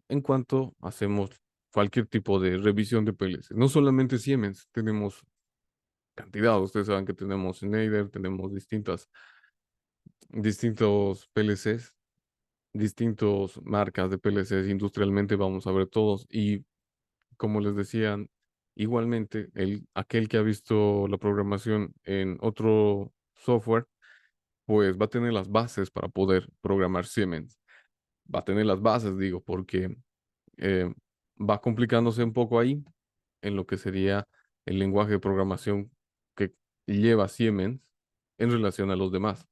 en cuanto hacemos cualquier tipo de revisión de PLC. No solamente Siemens, tenemos cantidad. Ustedes saben que tenemos Schneider, tenemos distintos PLCs, distintos marcas de PLCs industrialmente, vamos a ver todos. Y como les decían, igualmente, aquel que ha visto la programación en otro software, pues va a tener las bases para poder programar Siemens. Va a tener las bases, digo, porque eh, va complicándose un poco ahí en lo que sería el lenguaje de programación que lleva Siemens en relación a los demás.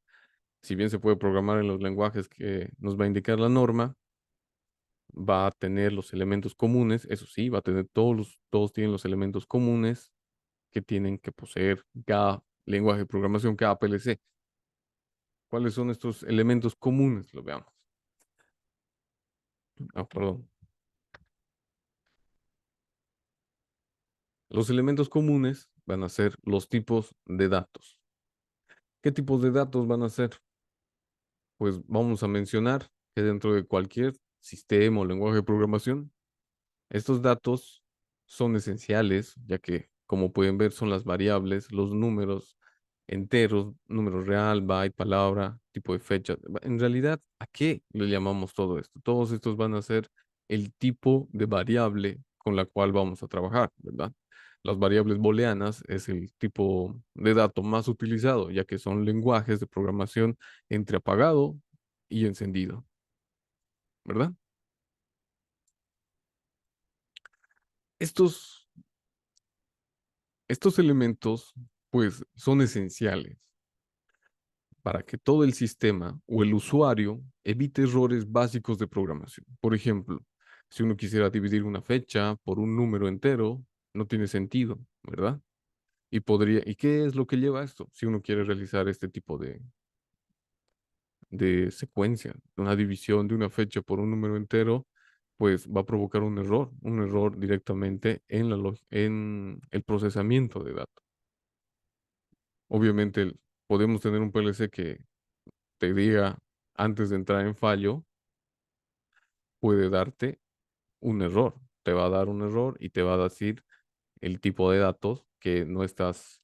Si bien se puede programar en los lenguajes que nos va a indicar la norma, va a tener los elementos comunes, eso sí, va a tener todos tienen los elementos comunes que tienen que poseer cada lenguaje de programación, cada PLC. ¿Cuáles son estos elementos comunes? Lo veamos. Ah, perdón. Los elementos comunes van a ser los tipos de datos. ¿Qué tipos de datos van a ser? Pues vamos a mencionar que dentro de cualquier sistema o lenguaje de programación, estos datos son esenciales, ya que, como pueden ver, son las variables, los números enteros, número real, byte, palabra, tipo de fecha. En realidad, ¿a qué le llamamos todo esto? Todos estos van a ser el tipo de variable con la cual vamos a trabajar, ¿verdad? Las variables booleanas es el tipo de dato más utilizado, ya que son lenguajes de programación entre apagado y encendido, ¿verdad? Estos Estos elementos, pues, son esenciales para que todo el sistema o el usuario evite errores básicos de programación. Por ejemplo, si uno quisiera dividir una fecha por un número entero, no tiene sentido, ¿verdad? ¿Y qué es lo que lleva a esto? Si uno quiere realizar este tipo de secuencia, una división de una fecha por un número entero, pues va a provocar un error directamente en en el procesamiento de datos. Obviamente podemos tener un PLC que te diga antes de entrar en fallo, puede darte un error. Te va a dar un error y te va a decir el tipo de datos que no estás,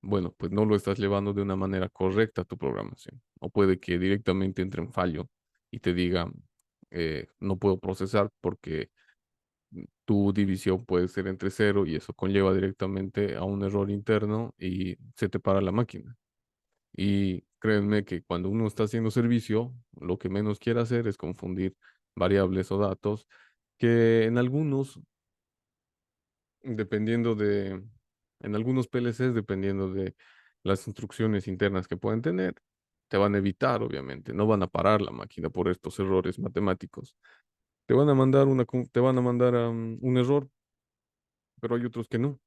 bueno, pues no lo estás llevando de una manera correcta a tu programación. O puede que directamente entre en fallo y te diga, no puedo procesar porque tu división puede ser entre cero y eso conlleva directamente a un error interno y se te para la máquina. Y créanme que cuando uno está haciendo servicio, lo que menos quiere hacer es confundir variables o datos que dependiendo de, en algunos PLCs, dependiendo de las instrucciones internas que pueden tener, te van a evitar, obviamente, no van a parar la máquina por estos errores matemáticos. Te van a mandar a un error, pero hay otros que no.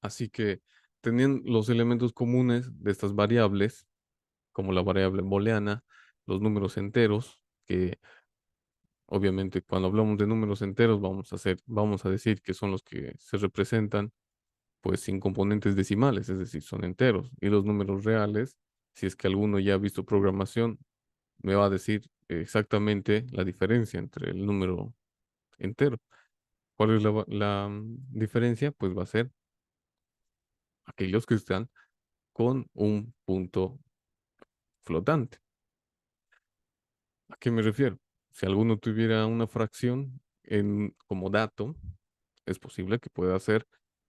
Así que teniendo los elementos comunes de estas variables, como la variable booleana, los números enteros, que obviamente cuando hablamos de números enteros vamos a decir que son los que se representan pues sin componentes decimales, es decir, son enteros. Y los números reales, si es que alguno ya ha visto programación, me va a decir exactamente la diferencia entre el número entero. ¿Cuál es diferencia? Pues va a ser aquellos que están con un punto flotante. ¿A qué me refiero? Si alguno tuviera una fracción como dato, es posible que pueda ser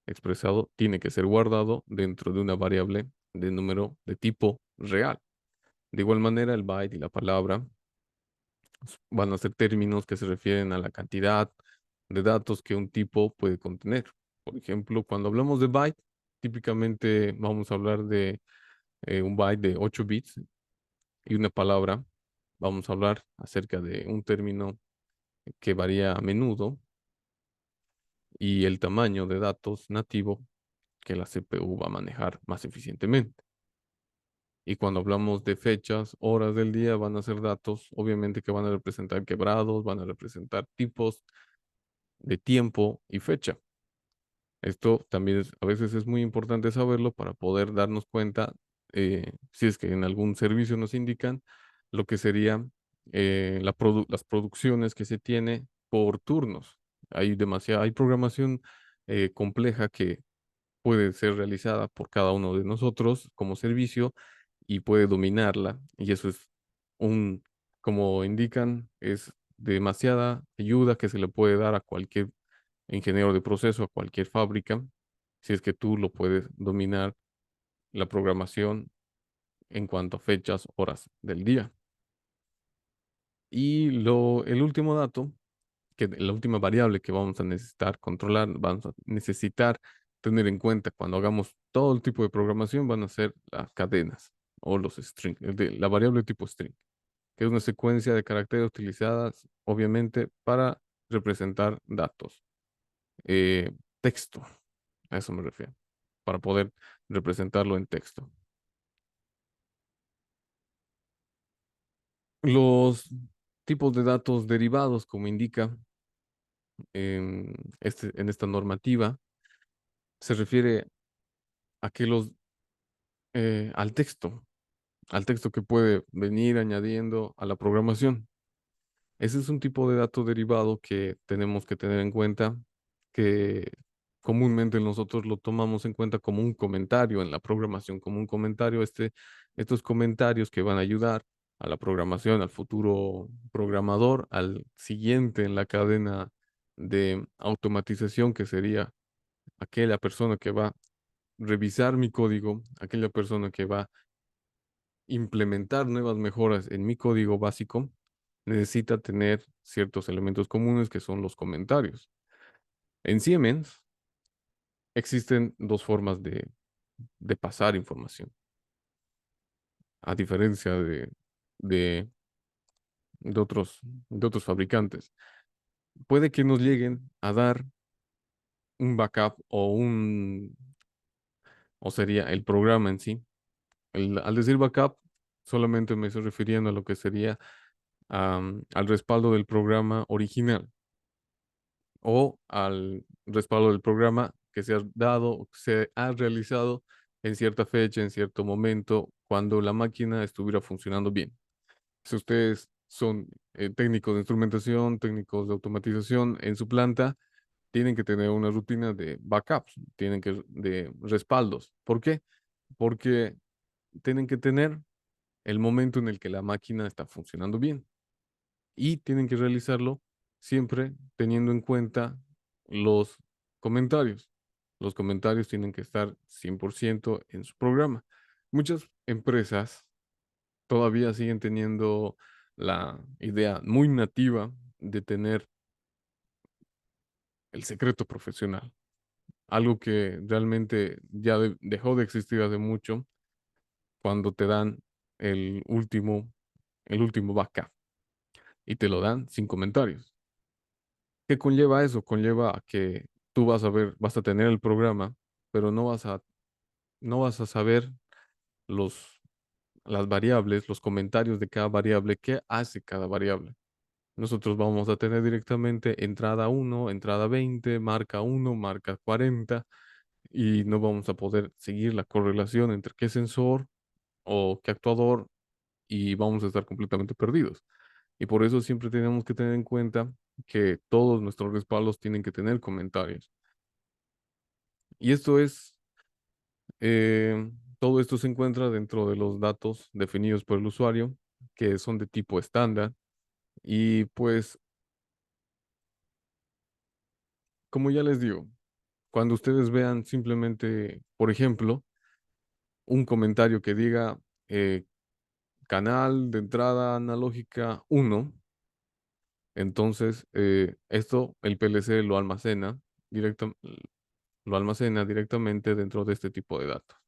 expresado, tiene que ser guardado dentro de una variable de número de tipo real. De igual manera, el byte y la palabra van a ser términos que se refieren a la cantidad de datos que un tipo puede contener. Por ejemplo, cuando hablamos de byte, típicamente vamos a hablar de un byte de 8 bits y una palabra. Vamos a hablar acerca de un término que varía a menudo y el tamaño de datos nativo que la CPU va a manejar más eficientemente. Y cuando hablamos de fechas, horas del día, van a ser datos, obviamente que van a representar quebrados, van a representar tipos de tiempo y fecha. Esto también a veces es muy importante saberlo para poder darnos cuenta si es que en algún servicio nos indican lo que sería las producciones que se tiene por turnos. Hay programación compleja que puede ser realizada por cada uno de nosotros como servicio y puede dominarla. Y eso es un, como indican, es demasiada ayuda que se le puede dar a cualquier ingeniero de proceso, a cualquier fábrica, si es que tú lo puedes dominar la programación en cuanto a fechas, horas del día. Y el último dato, la última variable que vamos a necesitar controlar, vamos a necesitar tener en cuenta cuando hagamos todo el tipo de programación, van a ser las cadenas o los strings, la variable tipo string, que es una secuencia de caracteres utilizadas, obviamente, para representar datos. Eh, Texto, a eso me refiero, para poder representarlo en texto. Los tipos de datos derivados, como indica en esta normativa, se refiere a que al texto que puede venir añadiendo a la programación. Ese es un tipo de dato derivado que tenemos que tener en cuenta, que comúnmente nosotros lo tomamos en cuenta como un comentario en la programación, como un comentario, estos comentarios que van a ayudar a la programación, al futuro programador, al siguiente en la cadena de automatización, que sería aquella persona que va a revisar mi código, aquella persona que va a implementar nuevas mejoras en mi código básico, necesita tener ciertos elementos comunes que son los comentarios. En Siemens existen dos formas de pasar información, a diferencia de, de otros fabricantes. Puede que nos lleguen a dar un backup o sería el programa en sí. Al decir backup, solamente me estoy refiriendo a lo que sería al respaldo del programa original o al respaldo del programa que se ha dado, se ha realizado en cierta fecha, en cierto momento, cuando la máquina estuviera funcionando bien. Si ustedes son técnicos de instrumentación, técnicos de automatización en su planta, tienen que tener una rutina de backups, de respaldos. ¿Por qué? Porque tienen que tener el momento en el que la máquina está funcionando bien y tienen que realizarlo siempre teniendo en cuenta los comentarios. Los comentarios tienen que estar 100% en su programa. Muchas empresas todavía siguen teniendo la idea muy nativa de tener el secreto profesional, algo que realmente ya dejó de existir hace mucho cuando te dan el último, el último backup y te lo dan sin comentarios. ¿Qué conlleva eso? Conlleva a que tú vas a tener el programa, pero no vas a saber los, las variables, los comentarios de cada variable, qué hace cada variable. Nosotros vamos a tener directamente entrada 1, entrada 20, marca 1, marca 40, y no vamos a poder seguir la correlación entre qué sensor o qué actuador, y vamos a estar completamente perdidos. Y por eso siempre tenemos que tener en cuenta que todos nuestros respaldos tienen que tener comentarios. Y todo esto se encuentra dentro de los datos definidos por el usuario, que son de tipo estándar. Y pues, como ya les digo, cuando ustedes vean simplemente, por ejemplo, un comentario que diga canal de entrada analógica 1, entonces esto el PLC directa- lo almacena directamente dentro de este tipo de datos.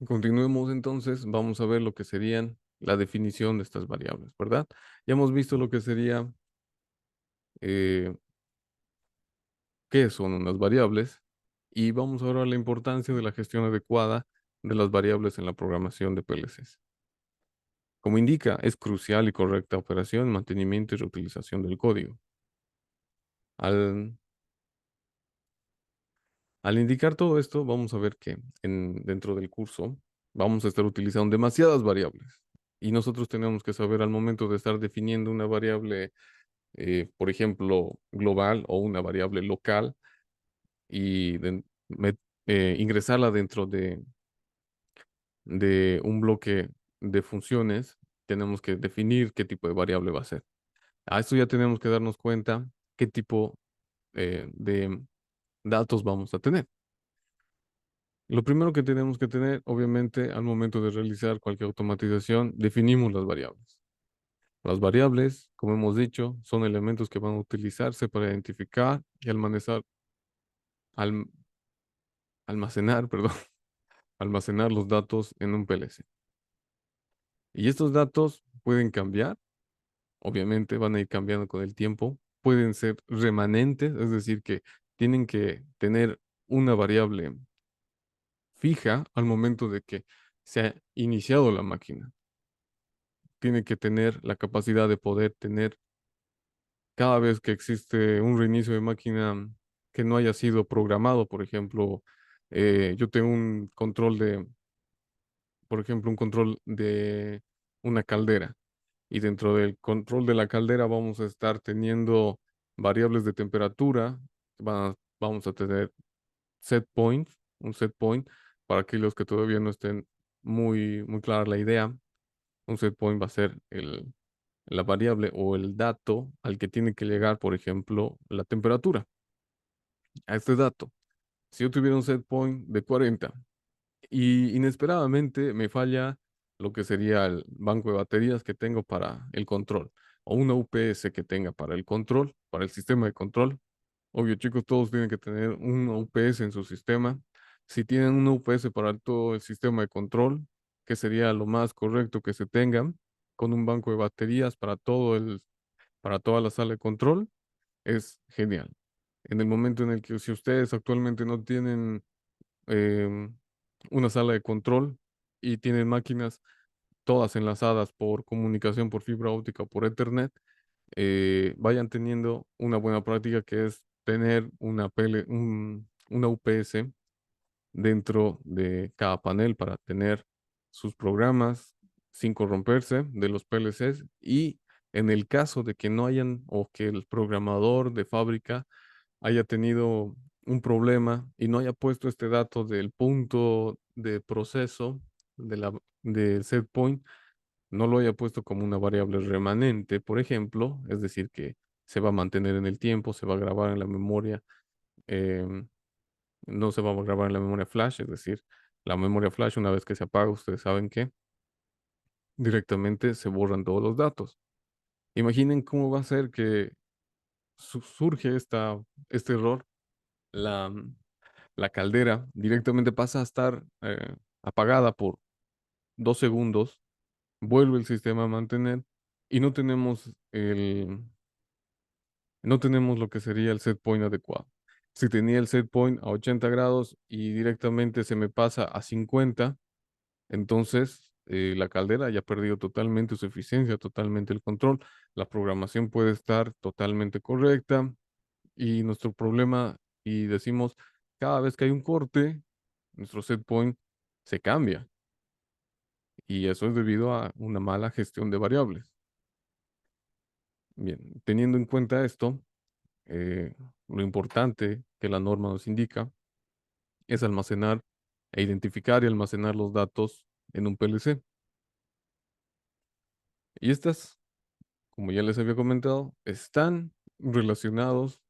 Continuemos entonces, vamos a ver lo que serían la definición de estas variables, ¿verdad? Ya hemos visto lo que sería eh, qué son unas variables y vamos ahora a la importancia de la gestión adecuada de las variables en la programación de PLCs. Como indica, es crucial y correcta operación, mantenimiento y reutilización del código. Al, Al indicar todo esto, vamos a ver que dentro del curso vamos a estar utilizando demasiadas variables. Y nosotros tenemos que saber al momento de estar definiendo una variable, por ejemplo, global o una variable local y ingresarla dentro de un bloque de funciones, tenemos que definir qué tipo de variable va a ser. A esto ya tenemos que darnos cuenta qué tipo de datos vamos a tener. Lo primero que tenemos que tener, obviamente, al momento de realizar cualquier automatización, definimos las variables. Las variables, como hemos dicho, son elementos que van a utilizarse para identificar y alm- almacenar, perdón, almacenar los datos en un PLC. Y estos datos pueden cambiar, obviamente van a ir cambiando con el tiempo, pueden ser remanentes, es decir, que tienen que tener una variable fija al momento de que se ha iniciado la máquina. Tiene que tener la capacidad de poder tener cada vez que existe un reinicio de máquina que no haya sido programado. Por ejemplo, yo tengo un control por ejemplo, un control de una caldera. Y dentro del control de la caldera vamos a estar teniendo variables de temperatura. Vamos a tener set points, un set point, para aquellos que todavía no estén muy clara la idea. Un set point va a ser la variable o el dato al que tiene que llegar, por ejemplo, la temperatura. A este dato, si yo tuviera un set point de 40 y inesperadamente me falla lo que sería el banco de baterías que tengo para el control o una UPS que tenga para el control, para el sistema de control. Obvio, chicos, todos tienen que tener una UPS en su sistema. Si tienen una UPS para todo el sistema de control, que sería lo más correcto que se tenga, con un banco de baterías para toda la sala de control, es genial. En el momento en el que si ustedes actualmente no tienen em, una sala de control y tienen máquinas todas enlazadas por comunicación por fibra óptica o por Ethernet, vayan teniendo una buena práctica que es tener una UPS dentro de cada panel para tener sus programas sin corromperse de los PLCs y en el caso de que no hayan o que el programador de fábrica haya tenido un problema y no haya puesto este dato del punto de proceso del set point, no lo haya puesto como una variable remanente, por ejemplo, es decir, que se va a mantener en el tiempo, se va a grabar en la memoria, em, no se va a grabar en la memoria flash, es decir, la memoria flash una vez que se apaga, ustedes saben que directamente se borran todos los datos. Imaginen cómo va a ser que surge este error, la, la caldera directamente pasa a estar apagada por 2 segundos, vuelve el sistema a mantener y no tenemos lo que sería el set point adecuado. Si tenía el set point a 80 grados y directamente se me pasa a 50, entonces la caldera ya ha perdido totalmente su eficiencia, totalmente el control. La programación puede estar totalmente correcta y nuestro problema, y decimos, cada vez que hay un corte, nuestro set point se cambia y eso es debido a una mala gestión de variables. Bien, teniendo en cuenta esto, eh, lo importante que la norma nos indica es almacenar e identificar y almacenar los datos en un PLC. Y estas, como ya les había comentado, están relacionados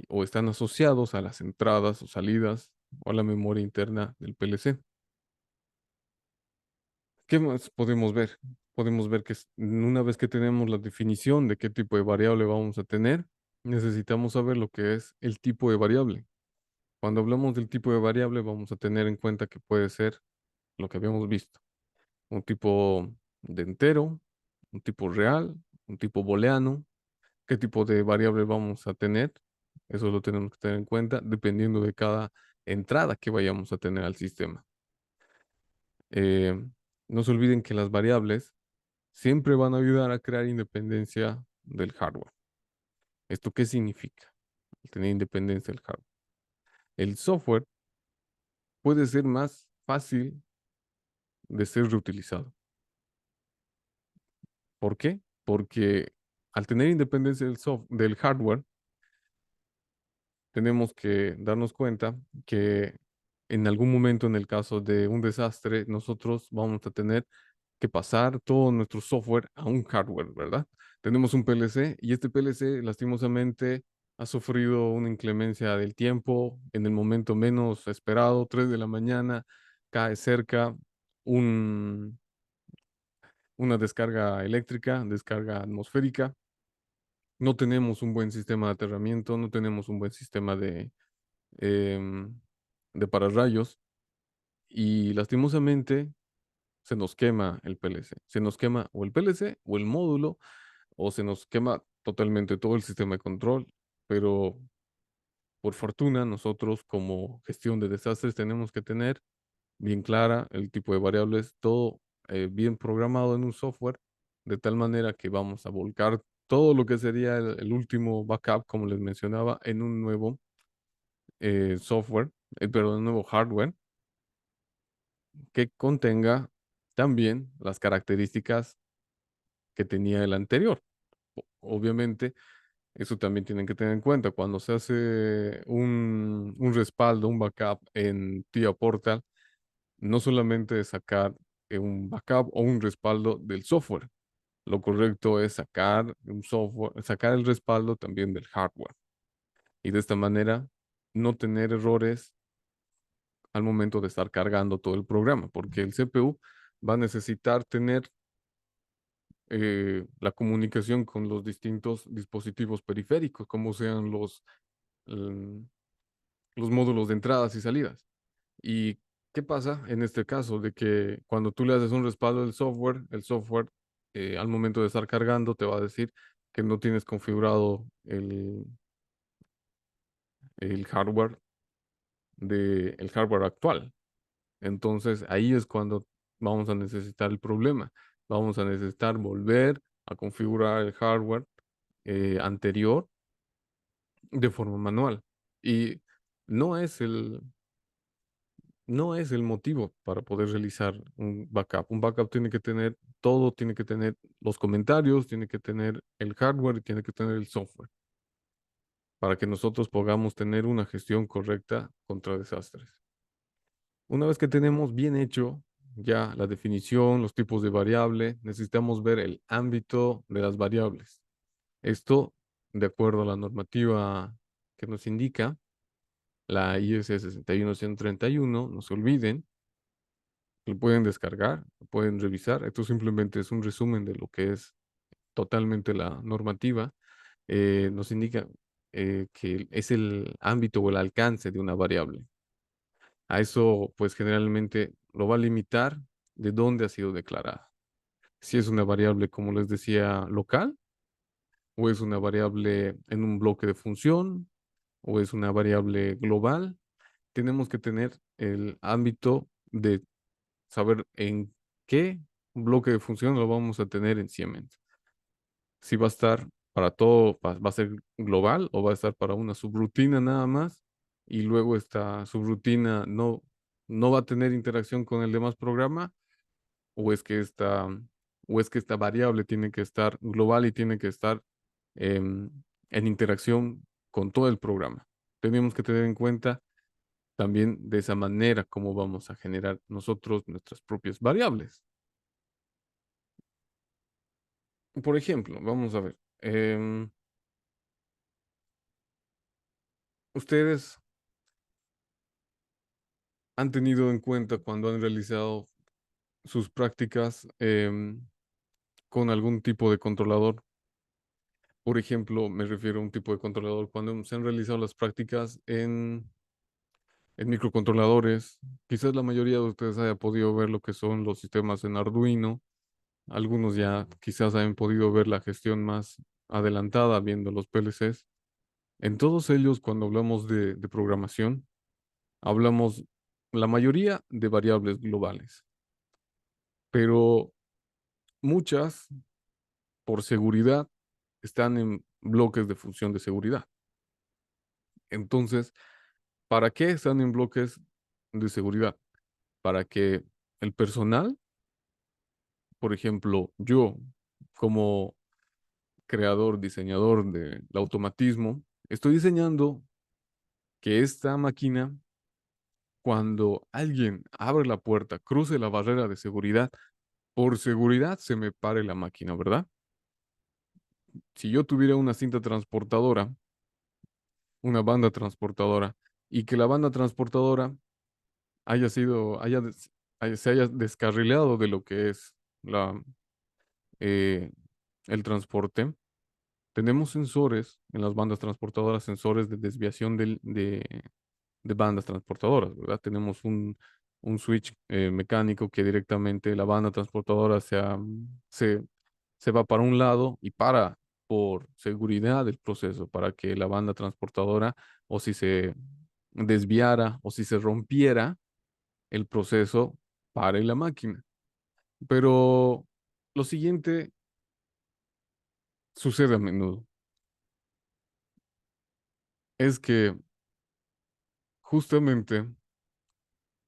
o están asociados a las entradas o salidas o a la memoria interna del PLC. ¿Qué más podemos ver? Podemos ver que una vez que tenemos la definición de qué tipo de variable vamos a tener, necesitamos saber lo que es el tipo de variable. Cuando hablamos del tipo de variable, vamos a tener en cuenta que puede ser lo que habíamos visto, un tipo de entero, un tipo real, un tipo booleano. ¿Qué tipo de variable vamos a tener? Eso lo tenemos que tener en cuenta dependiendo de cada entrada que vayamos a tener al sistema. Eh, no se olviden que las variables siempre van a ayudar a crear independencia del hardware. ¿Esto qué significa? Tener independencia del hardware. el software puede ser más fácil de ser reutilizado. ¿Por qué? Porque al tener independencia del hardware, tenemos que darnos cuenta que en algún momento, en el caso de un desastre, nosotros vamos a tener que pasar todo nuestro software a un hardware, ¿verdad? Tenemos un PLC y este PLC lastimosamente ha sufrido una inclemencia del tiempo en el momento menos esperado, 3 de la mañana, cae cerca un, una descarga eléctrica, descarga atmosférica. No tenemos un buen sistema de aterramiento, no tenemos un buen sistema em, de pararrayos y lastimosamente se nos quema el PLC. Se nos quema o el PLC o el módulo o se nos quema totalmente todo el sistema de control, pero por fortuna nosotros como gestión de desastres tenemos que tener bien clara el tipo de variables, todo bien programado en un software, de tal manera que vamos a volcar todo lo que sería el último backup, como les mencionaba, en un nuevo software, perdón, un nuevo hardware que contenga también las características que tenía el anterior. Obviamente, eso también tienen que tener en cuenta. Cuando se hace un respaldo, un backup en TIA Portal, no solamente es sacar un backup o un respaldo del software. Lo correcto es sacar un software, sacar el respaldo también del hardware. Y de esta manera no tener errores al momento de estar cargando todo el programa, porque el CPU va a necesitar tener la comunicación con los distintos dispositivos periféricos, como sean mm, los módulos de entradas y salidas. ¿Y qué pasa en este caso? De que cuando tú le haces un respaldo del software, el software al momento de estar cargando te va a decir que no tienes configurado el hardware el hardware actual. Entonces ahí es cuando vamos a necesitar el problema. Vamos a necesitar volver a configurar el hardware anterior de forma manual. Y no es no es el motivo para poder realizar un backup. Un backup tiene que tener todo, tiene que tener los comentarios, tiene que tener el hardware y tiene que tener el software para que nosotros podamos tener una gestión correcta contra desastres. Una vez que tenemos bien hecho ya la definición, los tipos de variable, necesitamos ver el ámbito de las variables. Esto, de acuerdo a la normativa que nos indica, la IS 61131, no se olviden, lo pueden descargar, lo pueden revisar. Esto simplemente es un resumen de lo que es totalmente la normativa. Nos indica que es el ámbito o el alcance de una variable. A eso, pues generalmente lo va a limitar de dónde ha sido declarada. Si es una variable, como les decía, local, o es una variable en un bloque de función, o es una variable global, tenemos que tener el ámbito de saber en qué bloque de función lo vamos a tener en Siemens. Si va a estar para todo, va a ser global o va a estar para una subrutina nada más y luego esta subrutina no va a tener interacción con el demás programa o es que o es que esta variable tiene que estar global y tiene que estar em, en interacción con todo el programa. Tenemos que tener en cuenta también de esa manera cómo vamos a generar nosotros nuestras propias variables. Por ejemplo, vamos a ver, ustedes han tenido en cuenta cuando han realizado sus prácticas con algún tipo de controlador. Por ejemplo, me refiero a un tipo de controlador cuando se han realizado las prácticas en microcontroladores. Quizás la mayoría de ustedes haya podido ver lo que son los sistemas en Arduino. Algunos ya quizás hayan podido ver la gestión más adelantada viendo los PLCs. En todos ellos, cuando hablamos de programación, hablamos la mayoría de variables globales, pero muchas, por seguridad, están en bloques de función de seguridad. Entonces, ¿Para qué están en bloques de seguridad? Para que el personal, por ejemplo, yo como creador, diseñador del automatismo, estoy diseñando que esta máquina, cuando alguien abre la puerta, cruce la barrera de seguridad, por seguridad se me pare la máquina, ¿verdad? Si yo tuviera una cinta transportadora, una banda transportadora, y que la banda transportadora haya sido, se haya descarrilado de lo que es la, eh, el transporte, tenemos sensores en las bandas transportadoras, sensores de desviación de bandas transportadoras, ¿verdad? Tenemos un switch mecánico que directamente la banda transportadora se va para un lado y para por seguridad del proceso, para que la banda transportadora o si se desviara o si se rompiera el proceso, pare la máquina. Pero lo siguiente sucede a menudo, es que justamente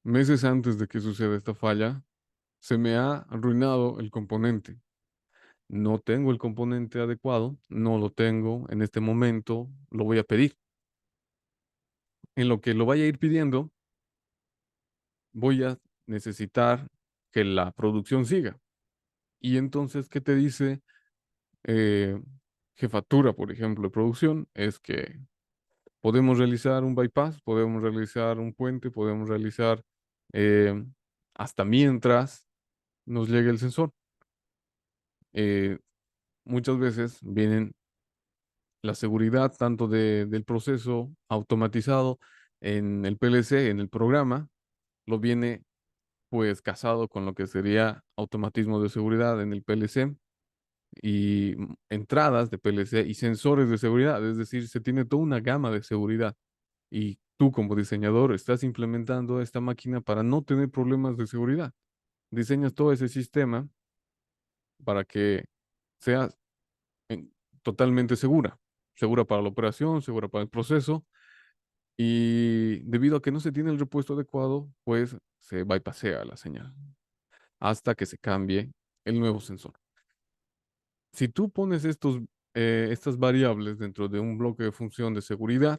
meses antes de que suceda esta falla, se me ha arruinado el componente. No tengo el componente adecuado, no lo tengo en este momento, lo voy a pedir. En lo que lo vaya a ir pidiendo, voy a necesitar que la producción siga. Y entonces, ¿qué te dice eh, jefatura, por ejemplo, de producción? Es que podemos realizar un bypass, podemos realizar un puente, podemos realizar eh, hasta mientras nos llegue el sensor. Eh, Muchas veces vienen la seguridad tanto del proceso automatizado en el PLC, en el programa, lo viene pues casado con lo que sería automatismo de seguridad en el PLC y entradas de PLC y sensores de seguridad, es decir, se tiene toda una gama de seguridad y tú como diseñador estás implementando esta máquina para no tener problemas de seguridad. Diseñas todo ese sistema para que sea en- totalmente segura, segura para la operación, segura para el proceso, y debido a que no se tiene el repuesto adecuado, pues se bypassea la señal hasta que se cambie el nuevo sensor. Si tú pones estas variables dentro de un bloque de función de seguridad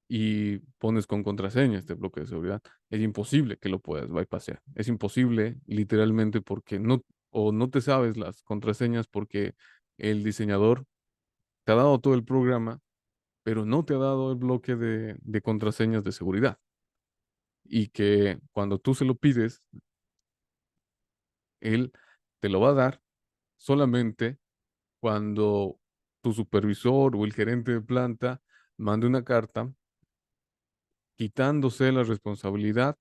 y pones con contraseña este bloque de seguridad, es imposible que lo puedas bypassear. Es imposible, literalmente, porque no te sabes las contraseñas porque el diseñador te ha dado todo el programa, pero no te ha dado el bloque de contraseñas de seguridad. Y que cuando tú se lo pides, él te lo va a dar solamente cuando tu supervisor o el gerente de planta mande una carta quitándose la responsabilidad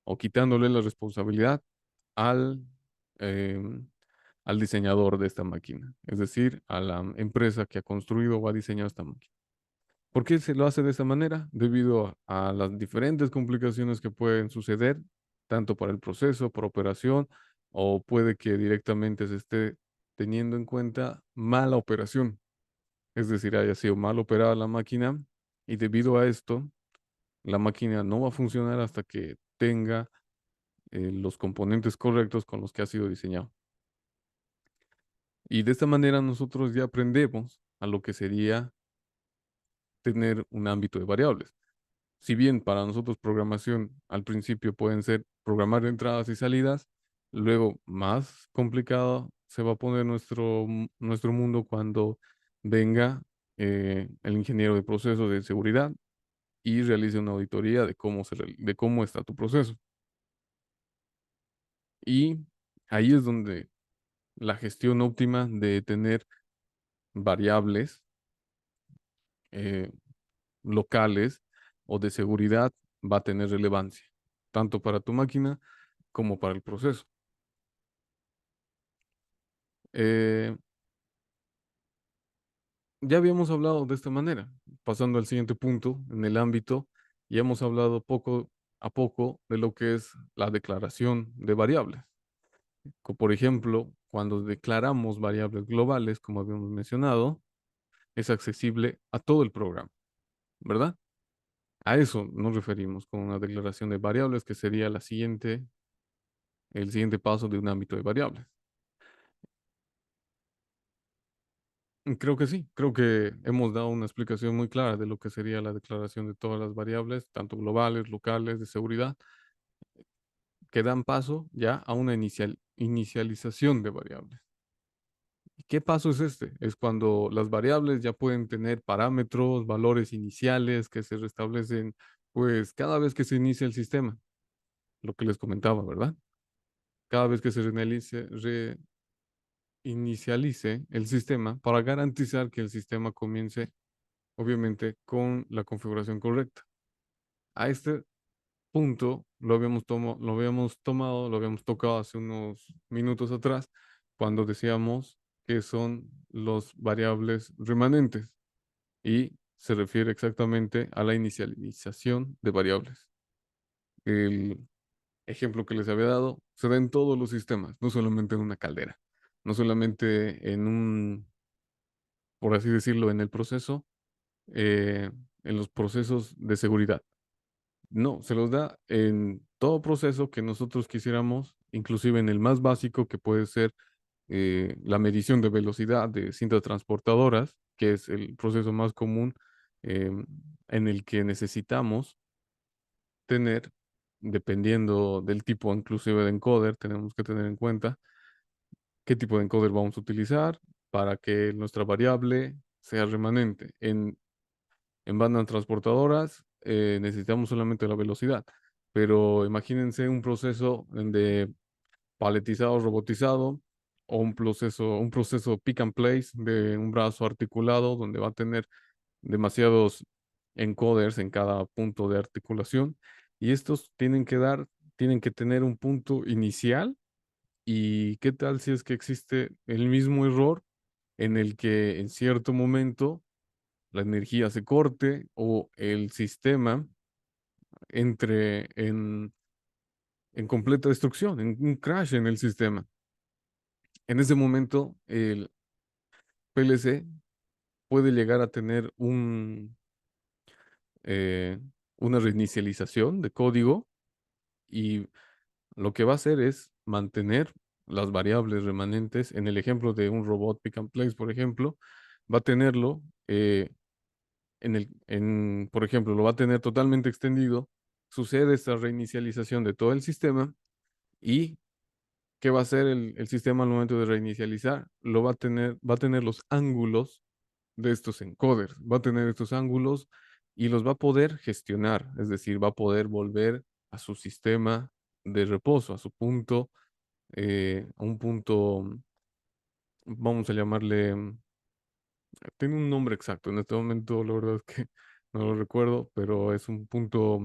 o quitándole la responsabilidad al, em, al diseñador de esta máquina, es decir, a la empresa que ha construido o ha diseñado esta máquina. ¿Por qué se lo hace de esta manera? Debido a las diferentes complicaciones que pueden suceder, tanto para el proceso, por operación, o puede que directamente se esté teniendo en cuenta mala operación, es decir, haya sido mal operada la máquina y debido a esto, la máquina no va a funcionar hasta que tenga los componentes correctos con los que ha sido diseñado. Y de esta manera nosotros ya aprendemos a lo que sería tener un ámbito de variables. Si bien para nosotros programación al principio pueden ser programar entradas y salidas, luego más complicado se va a poner nuestro mundo cuando venga el ingeniero de procesos de seguridad y realice una auditoría de de cómo está tu proceso. Y ahí es donde la gestión óptima de tener variables eh, locales o de seguridad va a tener relevancia, tanto para tu máquina como para el proceso. Eh, ya habíamos hablado de esta manera, pasando al siguiente punto, en el ámbito, ya hemos hablado poco a poco de lo que es la declaración de variables. Por ejemplo, cuando declaramos variables globales, como habíamos mencionado, es accesible a todo el programa, ¿verdad? A eso nos referimos con una declaración de variables, que sería el siguiente paso de un ámbito de variables. Creo que sí, creo que hemos dado una explicación muy clara de lo que sería la declaración de todas las variables, tanto globales, locales, de seguridad, que dan paso ya a una inicialización de variables. ¿Y qué paso es este? Es cuando las variables ya pueden tener parámetros, valores iniciales que se restablecen pues cada vez que se inicia el sistema, lo que les comentaba, ¿verdad? Cada vez que se reinicialice el sistema para garantizar que el sistema comience, obviamente, con la configuración correcta. A este punto lo habíamos tocado hace unos minutos atrás, cuando decíamos que son los variables remanentes y se refiere exactamente a la inicialización de variables. El ejemplo que les había dado se da en todos los sistemas, no solamente en una caldera, no solamente en por así decirlo, en los procesos de seguridad. No, se los da en todo proceso que nosotros quisiéramos, inclusive en el más básico, que puede ser la medición de velocidad de cintas transportadoras, que es el proceso más común en el que necesitamos tener, dependiendo del tipo inclusive de encoder, tenemos que tener en cuenta qué tipo de encoder vamos a utilizar para que nuestra variable sea remanente. En bandas transportadoras necesitamos solamente la velocidad, pero imagínense un proceso de paletizado, robotizado, o un proceso pick and place de un brazo articulado donde va a tener demasiados encoders en cada punto de articulación y estos tienen que tener un punto inicial. ¿Y qué tal si es que existe el mismo error en el que en cierto momento la energía se corte o el sistema entre en completa destrucción, en un crash en el sistema? En ese momento, el PLC puede llegar a tener eh, una reinicialización de código y lo que va a hacer es mantener las variables remanentes. En el ejemplo de un robot pick and place, por ejemplo, va a tenerlo por ejemplo, lo va a tener totalmente extendido. Sucede esta reinicialización de todo el sistema y ¿qué va a hacer el sistema al momento de reinicializar? Va a tener los ángulos de estos encoders, va a tener estos ángulos y los va a poder gestionar, es decir, va a poder volver a su sistema de reposo, a su punto, a un punto, vamos a llamarle, tiene un nombre exacto, en este momento la verdad es que no lo recuerdo, pero es un punto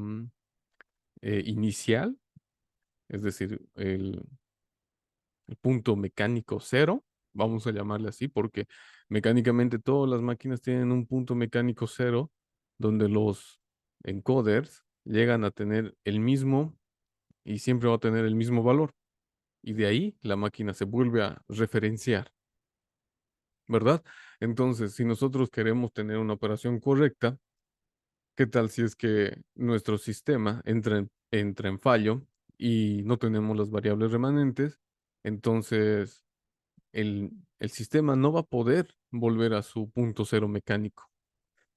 inicial, es decir, el punto mecánico cero, vamos a llamarle así, porque mecánicamente todas las máquinas tienen un punto mecánico cero donde los encoders llegan a tener el mismo y siempre va a tener el mismo valor. Y de ahí la máquina se vuelve a referenciar, ¿verdad? Entonces, si nosotros queremos tener una operación correcta, ¿qué tal si es que nuestro sistema entra en fallo y no tenemos las variables remanentes? Entonces, el sistema no va a poder volver a su punto cero mecánico.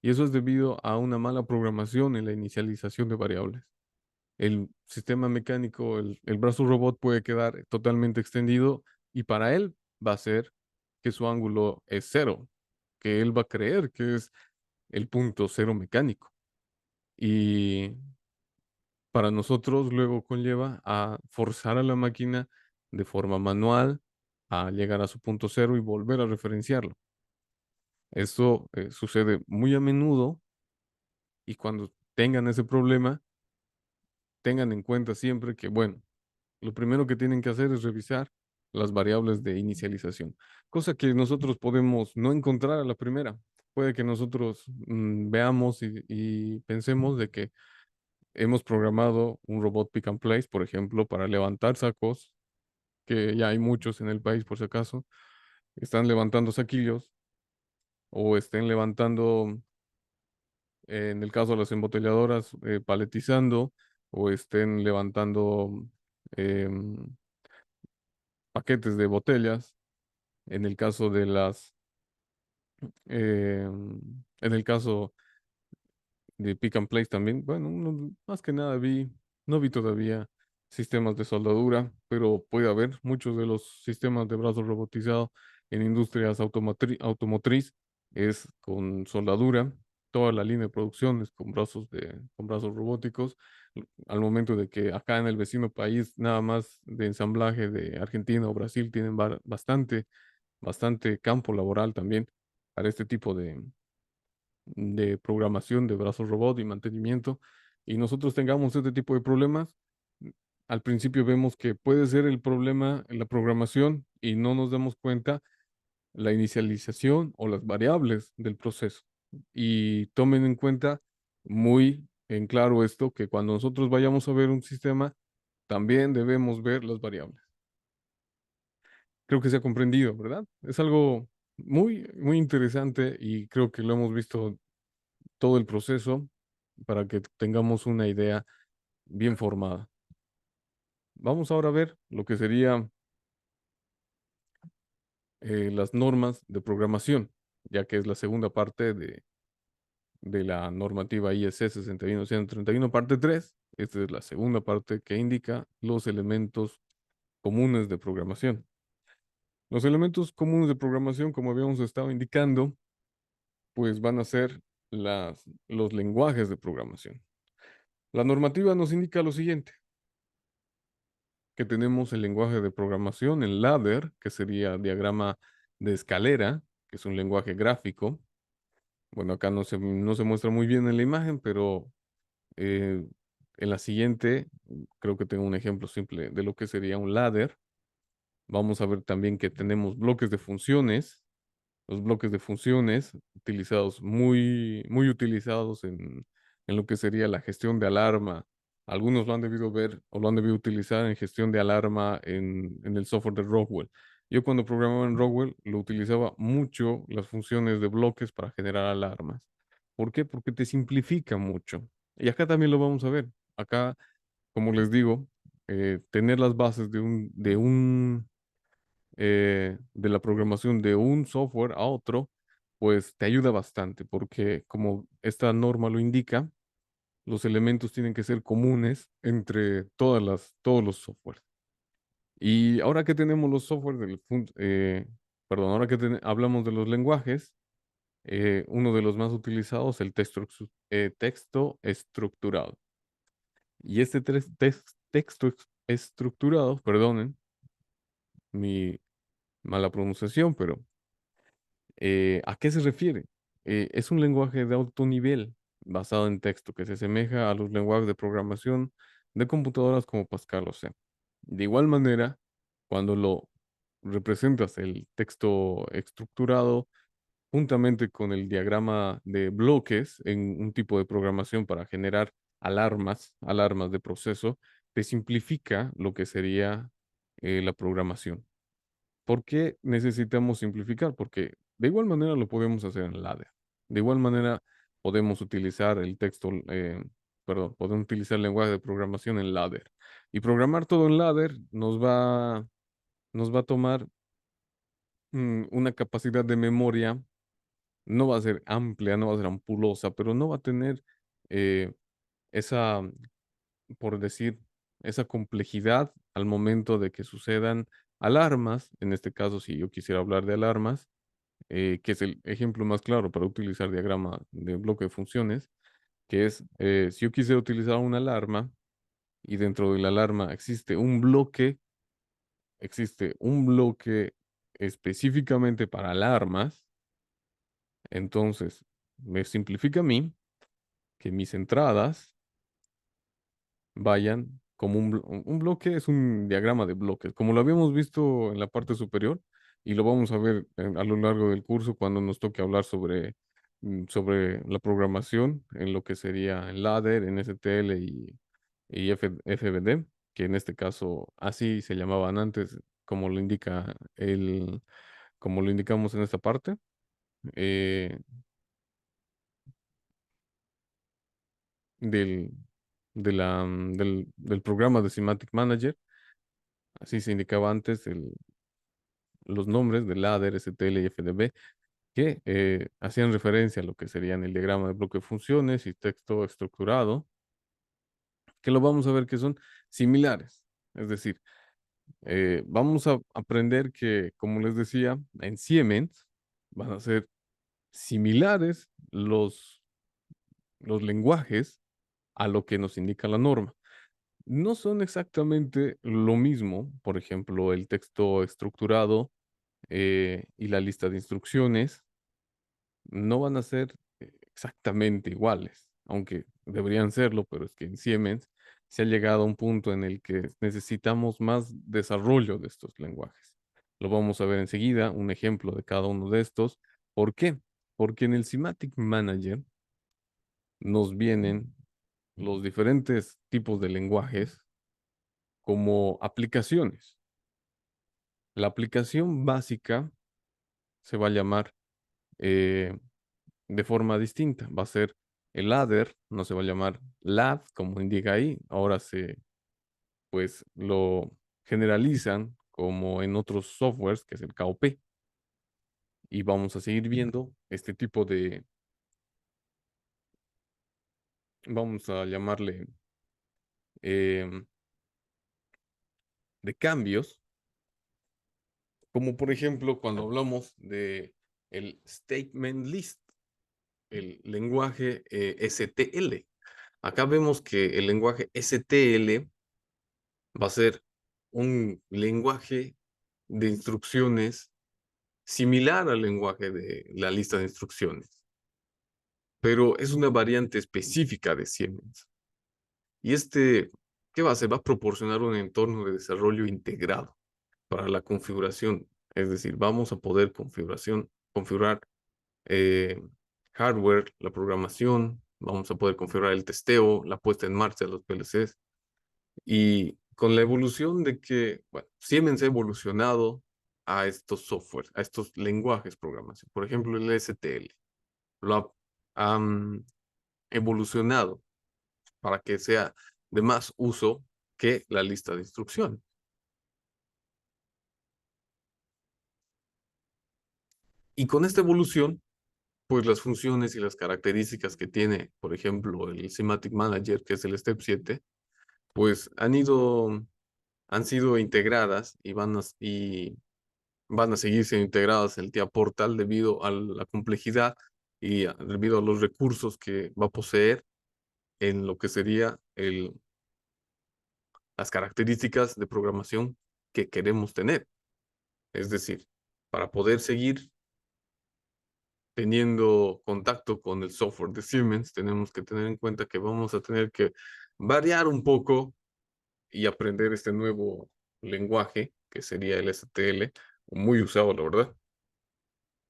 Y eso es debido a una mala programación en la inicialización de variables. El sistema mecánico, el brazo robot puede quedar totalmente extendido y para él va a ser que su ángulo es cero, que él va a creer que es el punto cero mecánico. Y para nosotros luego conlleva a forzar a la máquina de forma manual a llegar a su punto cero y volver a referenciarlo. Esto sucede muy a menudo y cuando tengan ese problema, tengan en cuenta siempre que, bueno, lo primero que tienen que hacer es revisar las variables de inicialización, cosa que nosotros podemos no encontrar a la primera. Puede que nosotros veamos y pensemos de que hemos programado un robot pick and place, por ejemplo, para levantar sacos, que ya hay muchos en el país por si acaso, están levantando saquillos o estén levantando en el caso de las embotelladoras, paletizando o estén levantando em, paquetes de botellas. En el caso de en el caso de Pick and Place también. Bueno, más que nada no vi todavía sistemas de soldadura, pero puede haber muchos de los sistemas de brazos robotizados en industrias automotriz es con soldadura. Toda la línea de producción es con brazos robóticos. Al momento de que acá en el vecino país, nada más de ensamblaje de Argentina o Brasil, tienen bastante campo laboral también para este tipo de programación de brazos robot y mantenimiento, y nosotros tengamos este tipo de problemas, al principio vemos que puede ser el problema en la programación y no nos damos cuenta la inicialización o las variables del proceso. Y tomen en cuenta muy en claro esto, que cuando nosotros vayamos a ver un sistema, también debemos ver las variables. Creo que se ha comprendido, ¿verdad? Es algo muy interesante y creo que lo hemos visto todo el proceso para que tengamos una idea bien formada. Vamos ahora a ver lo que sería las normas de programación, ya que es la segunda parte de la normativa IEC 61131, parte 3. Esta es la segunda parte que indica los elementos comunes de programación. Los elementos comunes de programación, como habíamos estado indicando, pues van a ser los lenguajes de programación. La normativa nos indica lo siguiente: que tenemos el lenguaje de programación, el ladder, que sería diagrama de escalera, que es un lenguaje gráfico. Bueno, acá no se muestra muy bien en la imagen, pero eh, en la siguiente creo que tengo un ejemplo simple de lo que sería un ladder. Vamos a ver también que tenemos bloques de funciones, los bloques de funciones utilizados, muy utilizados en lo que sería la gestión de alarma. Algunos lo han debido ver o lo han debido utilizar en gestión de alarma en el software de Rockwell. Yo cuando programaba en Rockwell lo utilizaba mucho las funciones de bloques para generar alarmas. ¿Por qué? Porque te simplifica mucho. Y acá también lo vamos a ver. Acá, como les digo, tener las bases de la programación de un software a otro, pues te ayuda bastante, porque como esta norma lo indica, los elementos tienen que ser comunes entre todos los softwares. Y ahora que tenemos los softwares perdón, ahora que hablamos de los lenguajes, uno de los más utilizados, el texto estructurado. Y este estructurado, perdonen mi mala pronunciación, pero ¿a qué se refiere? Es un lenguaje de alto nivel basado en texto que se asemeja a los lenguajes de programación de computadoras como Pascal o C. De igual manera, cuando lo representas el texto estructurado juntamente con el diagrama de bloques en un tipo de programación para generar alarmas de proceso, te simplifica lo que sería la programación. ¿Por qué necesitamos simplificar? Porque de igual manera lo podemos hacer en ladder. De igual manera podemos utilizar podemos utilizar el lenguaje de programación en ladder. Y programar todo en ladder nos va a tomar una capacidad de memoria, no va a ser amplia, no va a ser ampulosa, pero no va a tener eh, esa, por decir, esa complejidad al momento de que sucedan alarmas. En este caso, si yo quisiera hablar de alarmas, que es el ejemplo más claro para utilizar diagrama de bloque de funciones, que es, si yo quisiera utilizar una alarma y dentro de la alarma existe un bloque específicamente para alarmas, entonces me simplifica a mí que mis entradas vayan como un bloque, es un diagrama de bloques, como lo habíamos visto en la parte superior, y lo vamos a ver a lo largo del curso cuando nos toque hablar sobre la programación en lo que sería en ladder, en STL y FBD, que en este caso así se llamaban antes, como lo indica como lo indicamos en esta parte. Eh, del, del programa de Semantic Manager. Así se indicaba antes los nombres de ladder, STL y FDB, que hacían referencia a lo que serían el diagrama de bloque de funciones y texto estructurado, que lo vamos a ver que son similares. Es decir, vamos a aprender que, como les decía, en Siemens van a ser similares los lenguajes a lo que nos indica la norma. No son exactamente lo mismo, por ejemplo, el texto estructurado y la lista de instrucciones no van a ser exactamente iguales, aunque deberían serlo, pero es que en Siemens se ha llegado a un punto en el que necesitamos más desarrollo de estos lenguajes. Lo vamos a ver enseguida, un ejemplo de cada uno de estos. ¿Por qué? Porque en el Semantic Manager nos vienen los diferentes tipos de lenguajes como aplicaciones. La aplicación básica se va a llamar eh, de forma distinta. Va a ser el ladder, no se va a llamar lad, como indica ahí. Ahora pues, lo generalizan como en otros softwares, que es el KOP. Y vamos a seguir viendo este tipo vamos a llamarle, em, de cambios, como por ejemplo cuando hablamos de el statement list, el lenguaje STL. Acá vemos que el lenguaje STL va a ser un lenguaje de instrucciones similar al lenguaje de la lista de instrucciones, pero es una variante específica de Siemens. Y ¿qué va a hacer? Va a proporcionar un entorno de desarrollo integrado para la configuración. Es decir, vamos a poder configurar eh, hardware, la programación, vamos a poder configurar el testeo, la puesta en marcha de los PLCs. Y con la evolución de que, bueno, Siemens ha evolucionado a estos softwares, a estos lenguajes de programación. Por ejemplo, el STL lo han evolucionado para que sea de más uso que la lista de instrucciones. Y con esta evolución, pues las funciones y las características que tiene, por ejemplo, el Semantic Manager, que es el Step 7, pues han sido integradas y van a seguir siendo integradas en el TIA Portal debido a la complejidad y debido a los recursos que va a poseer en lo que sería las características de programación que queremos tener. Es decir, para poder seguir teniendo contacto con el software de Siemens, tenemos que tener en cuenta que vamos a tener que variar un poco y aprender este nuevo lenguaje, que sería el STL, muy usado, la verdad,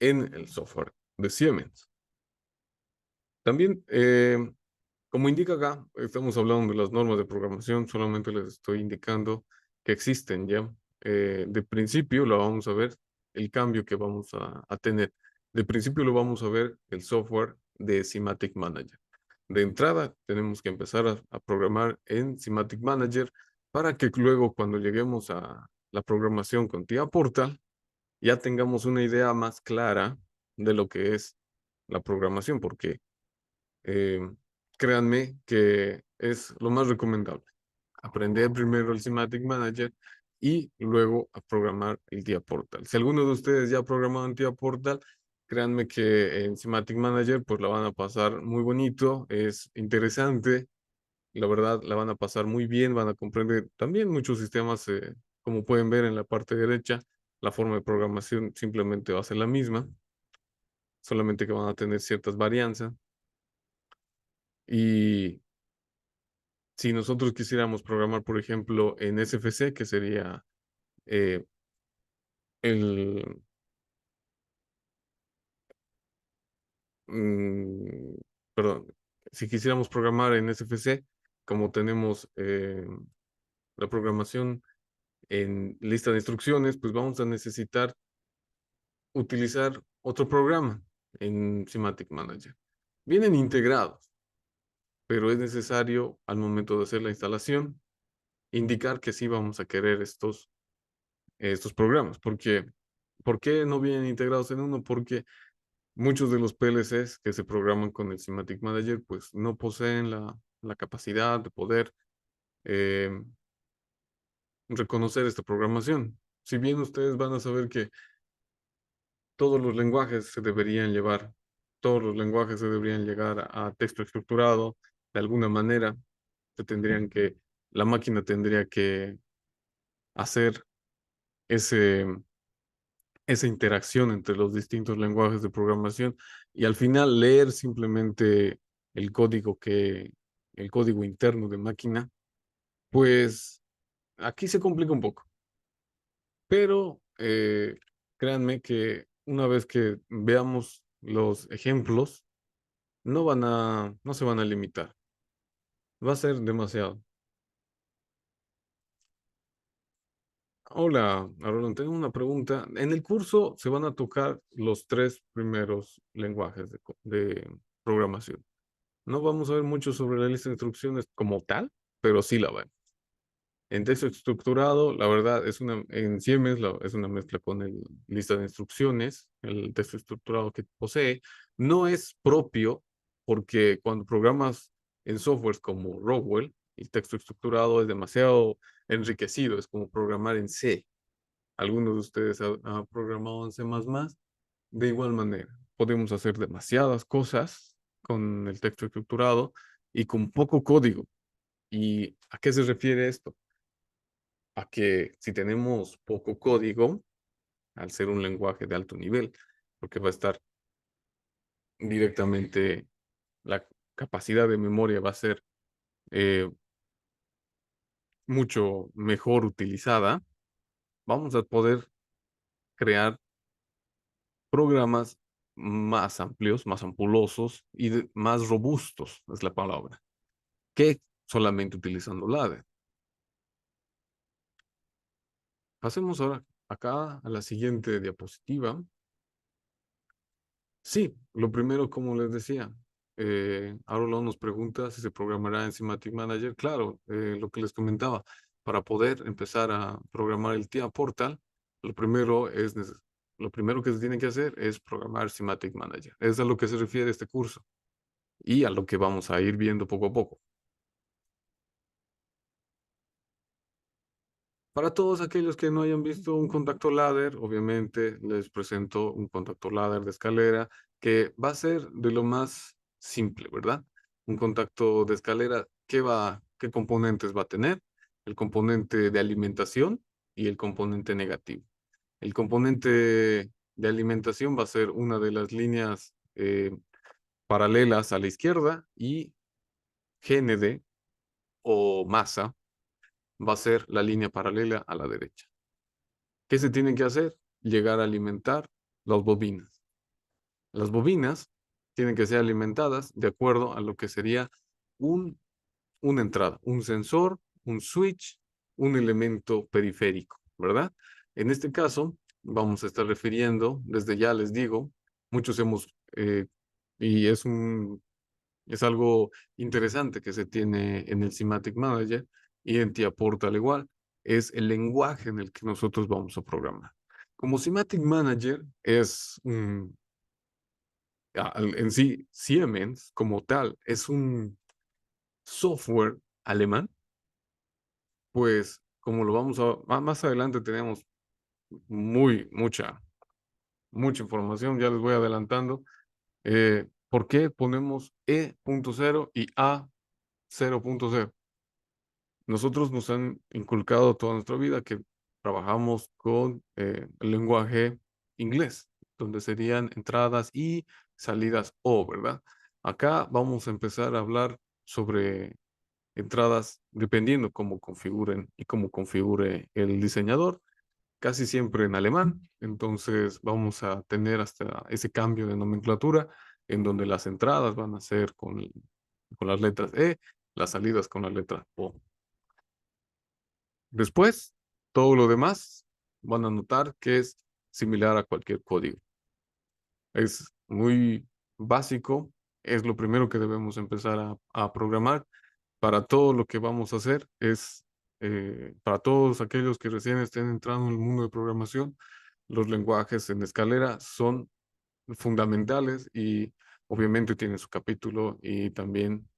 en el software de Siemens. También, como indica acá, estamos hablando de las normas de programación, solamente les estoy indicando que existen ya. De principio lo vamos a ver el cambio que vamos a tener. De principio lo vamos a ver el software de Semantic Manager. De entrada tenemos que empezar a programar en Semantic Manager para que luego cuando lleguemos a la programación con TIA Portal ya tengamos una idea más clara de lo que es la programación, porque eh, créanme que es lo más recomendable. Aprender primero el Semantic Manager y luego a programar el TIA Portal. Si alguno de ustedes ya ha programado en TIA Portal, créanme que en Semantic Manager pues la van a pasar muy bonito, es interesante, la verdad la van a pasar muy bien, van a comprender también muchos sistemas, como pueden ver en la parte derecha, la forma de programación simplemente va a ser la misma, solamente que van a tener ciertas varianzas. Y si nosotros quisiéramos programar, por ejemplo, en SFC, que sería eh, el, mm, perdón, si quisiéramos programar en SFC, como tenemos la programación en lista de instrucciones, pues vamos a necesitar utilizar otro programa en Semantic Manager. Vienen integrados, pero es necesario al momento de hacer la instalación indicar que sí vamos a querer estos programas, porque ¿por qué no vienen integrados en uno? Porque muchos de los PLCs que se programan con el Semantic Manager pues no poseen la capacidad de poder eh, reconocer esta programación. Si bien ustedes van a saber que todos los lenguajes se deberían llevar, todos los lenguajes se deberían llegar a texto estructurado, de alguna manera, se tendrían que, la máquina tendría que hacer ese, esa interacción entre los distintos lenguajes de programación y al final leer simplemente el código el código interno de máquina, pues aquí se complica un poco. Pero créanme que una vez que veamos los ejemplos, no se van a limitar. Va a ser demasiado. Hola, Aaron, tengo una pregunta. En el curso se van a tocar los tres primeros lenguajes de programación. No vamos a ver mucho sobre la lista de instrucciones como tal, pero sí la van. En texto estructurado, la verdad, en Siemens es una mezcla con el lista de instrucciones, el texto estructurado que posee. No es propio porque cuando programas en softwares como Rockwell, el texto estructurado es demasiado enriquecido, es como programar en C. Algunos de ustedes han programado en C++. De igual manera, podemos hacer demasiadas cosas con el texto estructurado y con poco código. ¿Y a qué se refiere esto? A que si tenemos poco código, al ser un lenguaje de alto nivel, porque va a estar directamente, la capacidad de memoria va a ser eh, mucho mejor utilizada, vamos a poder crear programas más amplios, más ampulosos y más robustos, es la palabra, que solamente utilizando ladder. Pasemos ahora acá a la siguiente diapositiva. Sí, lo primero, como les decía, Aurelon nos pregunta si se programará en Semantic Manager. Claro, lo que les comentaba, para poder empezar a programar el TIA Portal, lo primero lo primero que se tiene que hacer es programar Semantic Manager. Es a lo que se refiere este curso y a lo que vamos a ir viendo poco a poco. Para todos aquellos que no hayan visto un contacto ladder, obviamente les presento un contacto ladder de escalera que va a ser de lo más simple, ¿verdad? Un contacto de escalera, qué componentes va a tener? El componente de alimentación y el componente negativo. El componente de alimentación va a ser una de las líneas paralelas a la izquierda y GND o masa va a ser la línea paralela a la derecha. ¿Qué se tiene que hacer? Llegar a alimentar las bobinas. Las bobinas tienen que ser alimentadas de acuerdo a lo que sería un, una entrada, un sensor, un switch, un elemento periférico, ¿verdad? En este caso, vamos a estar refiriendo, desde ya les digo, muchos y es algo interesante que se tiene en el Semantic Manager y en TIA Portal igual, es el lenguaje en el que nosotros vamos a programar. Como Semantic Manager en sí, Siemens como tal es un software alemán, pues como lo más adelante tenemos mucha información, ya les voy adelantando. ¿Por qué ponemos E.0 y A0.0? Nosotros nos han inculcado toda nuestra vida que trabajamos con el lenguaje inglés, donde serían entradas y salidas O, ¿verdad? Acá vamos a empezar a hablar sobre entradas dependiendo cómo configuren y cómo configure el diseñador, casi siempre en alemán. Entonces vamos a tener hasta ese cambio de nomenclatura en donde las entradas van a ser con las letras E, las salidas con las letras O. Después, todo lo demás van a notar que es similar a cualquier código. Es muy básico, es lo primero que debemos empezar a programar para todo lo que vamos a hacer. Para todos aquellos que recién estén entrando en el mundo de programación, los lenguajes en escalera son fundamentales y obviamente tienen su capítulo y también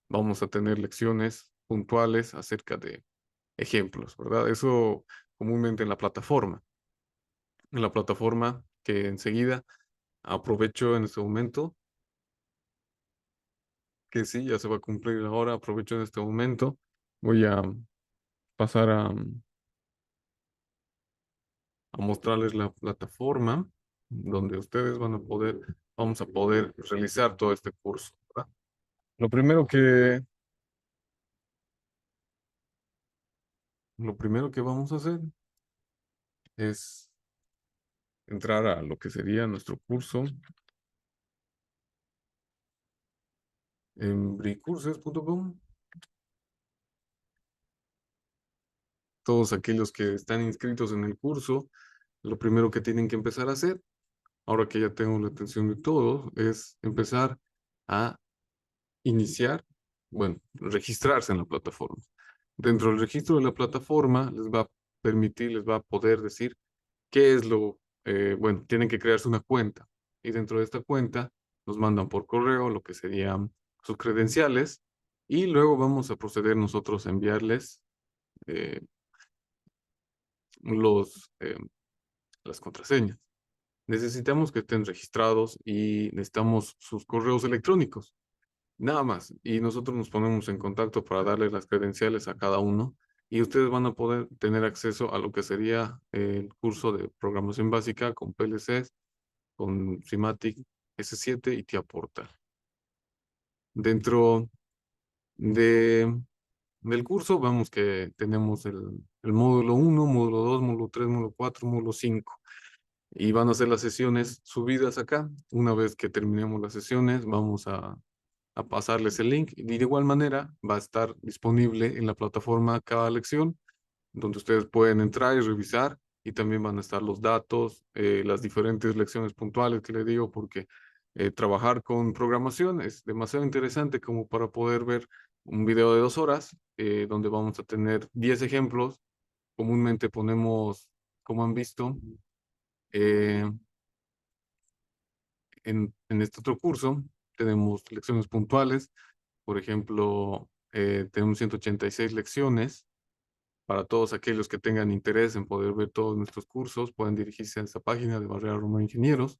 vamos a tener lecciones puntuales acerca de ejemplos, ¿verdad? Eso comúnmente en la plataforma que enseguida aprovecho en este momento, que sí, ya se va a cumplir la hora, aprovecho en este momento, voy a pasar a mostrarles la plataforma donde ustedes vamos a poder realizar todo este curso, ¿verdad? Lo primero que, lo primero que vamos a hacer es entrar a lo que sería nuestro curso en bricurses.com. Todos aquellos que están inscritos en el curso, lo primero que tienen que empezar a hacer, ahora que ya tengo la atención de todos, es empezar a iniciar, bueno, registrarse en la plataforma. Dentro del registro de la plataforma les va a permitir, les va a poder decir qué es bueno, tienen que crearse una cuenta y dentro de esta cuenta nos mandan por correo lo que serían sus credenciales y luego vamos a proceder nosotros a enviarles eh, los, eh, las contraseñas. Necesitamos que estén registrados y necesitamos sus correos electrónicos. Nada más. Y nosotros nos ponemos en contacto para darles las credenciales a cada uno y ustedes van a poder tener acceso a lo que sería el curso de programación básica con PLCs, con Simatic S7 y TIA Portal. Dentro de, del curso vemos que tenemos el módulo 1, módulo 2, módulo 3, módulo 4, módulo 5. Y van a ser las sesiones subidas acá. Una vez que terminemos las sesiones, vamos a pasarles el link y de igual manera va a estar disponible en la plataforma cada lección donde ustedes pueden entrar y revisar y también van a estar los datos, las diferentes lecciones puntuales que les digo porque trabajar con programación es demasiado interesante como para poder ver un video de 2 horas donde vamos a tener 10 ejemplos. Comúnmente ponemos, como han visto, eh, en este otro curso tenemos lecciones puntuales. Por ejemplo, tenemos 186 lecciones. Para todos aquellos que tengan interés en poder ver todos nuestros cursos, pueden dirigirse a esta página de Barrera Romero Ingenieros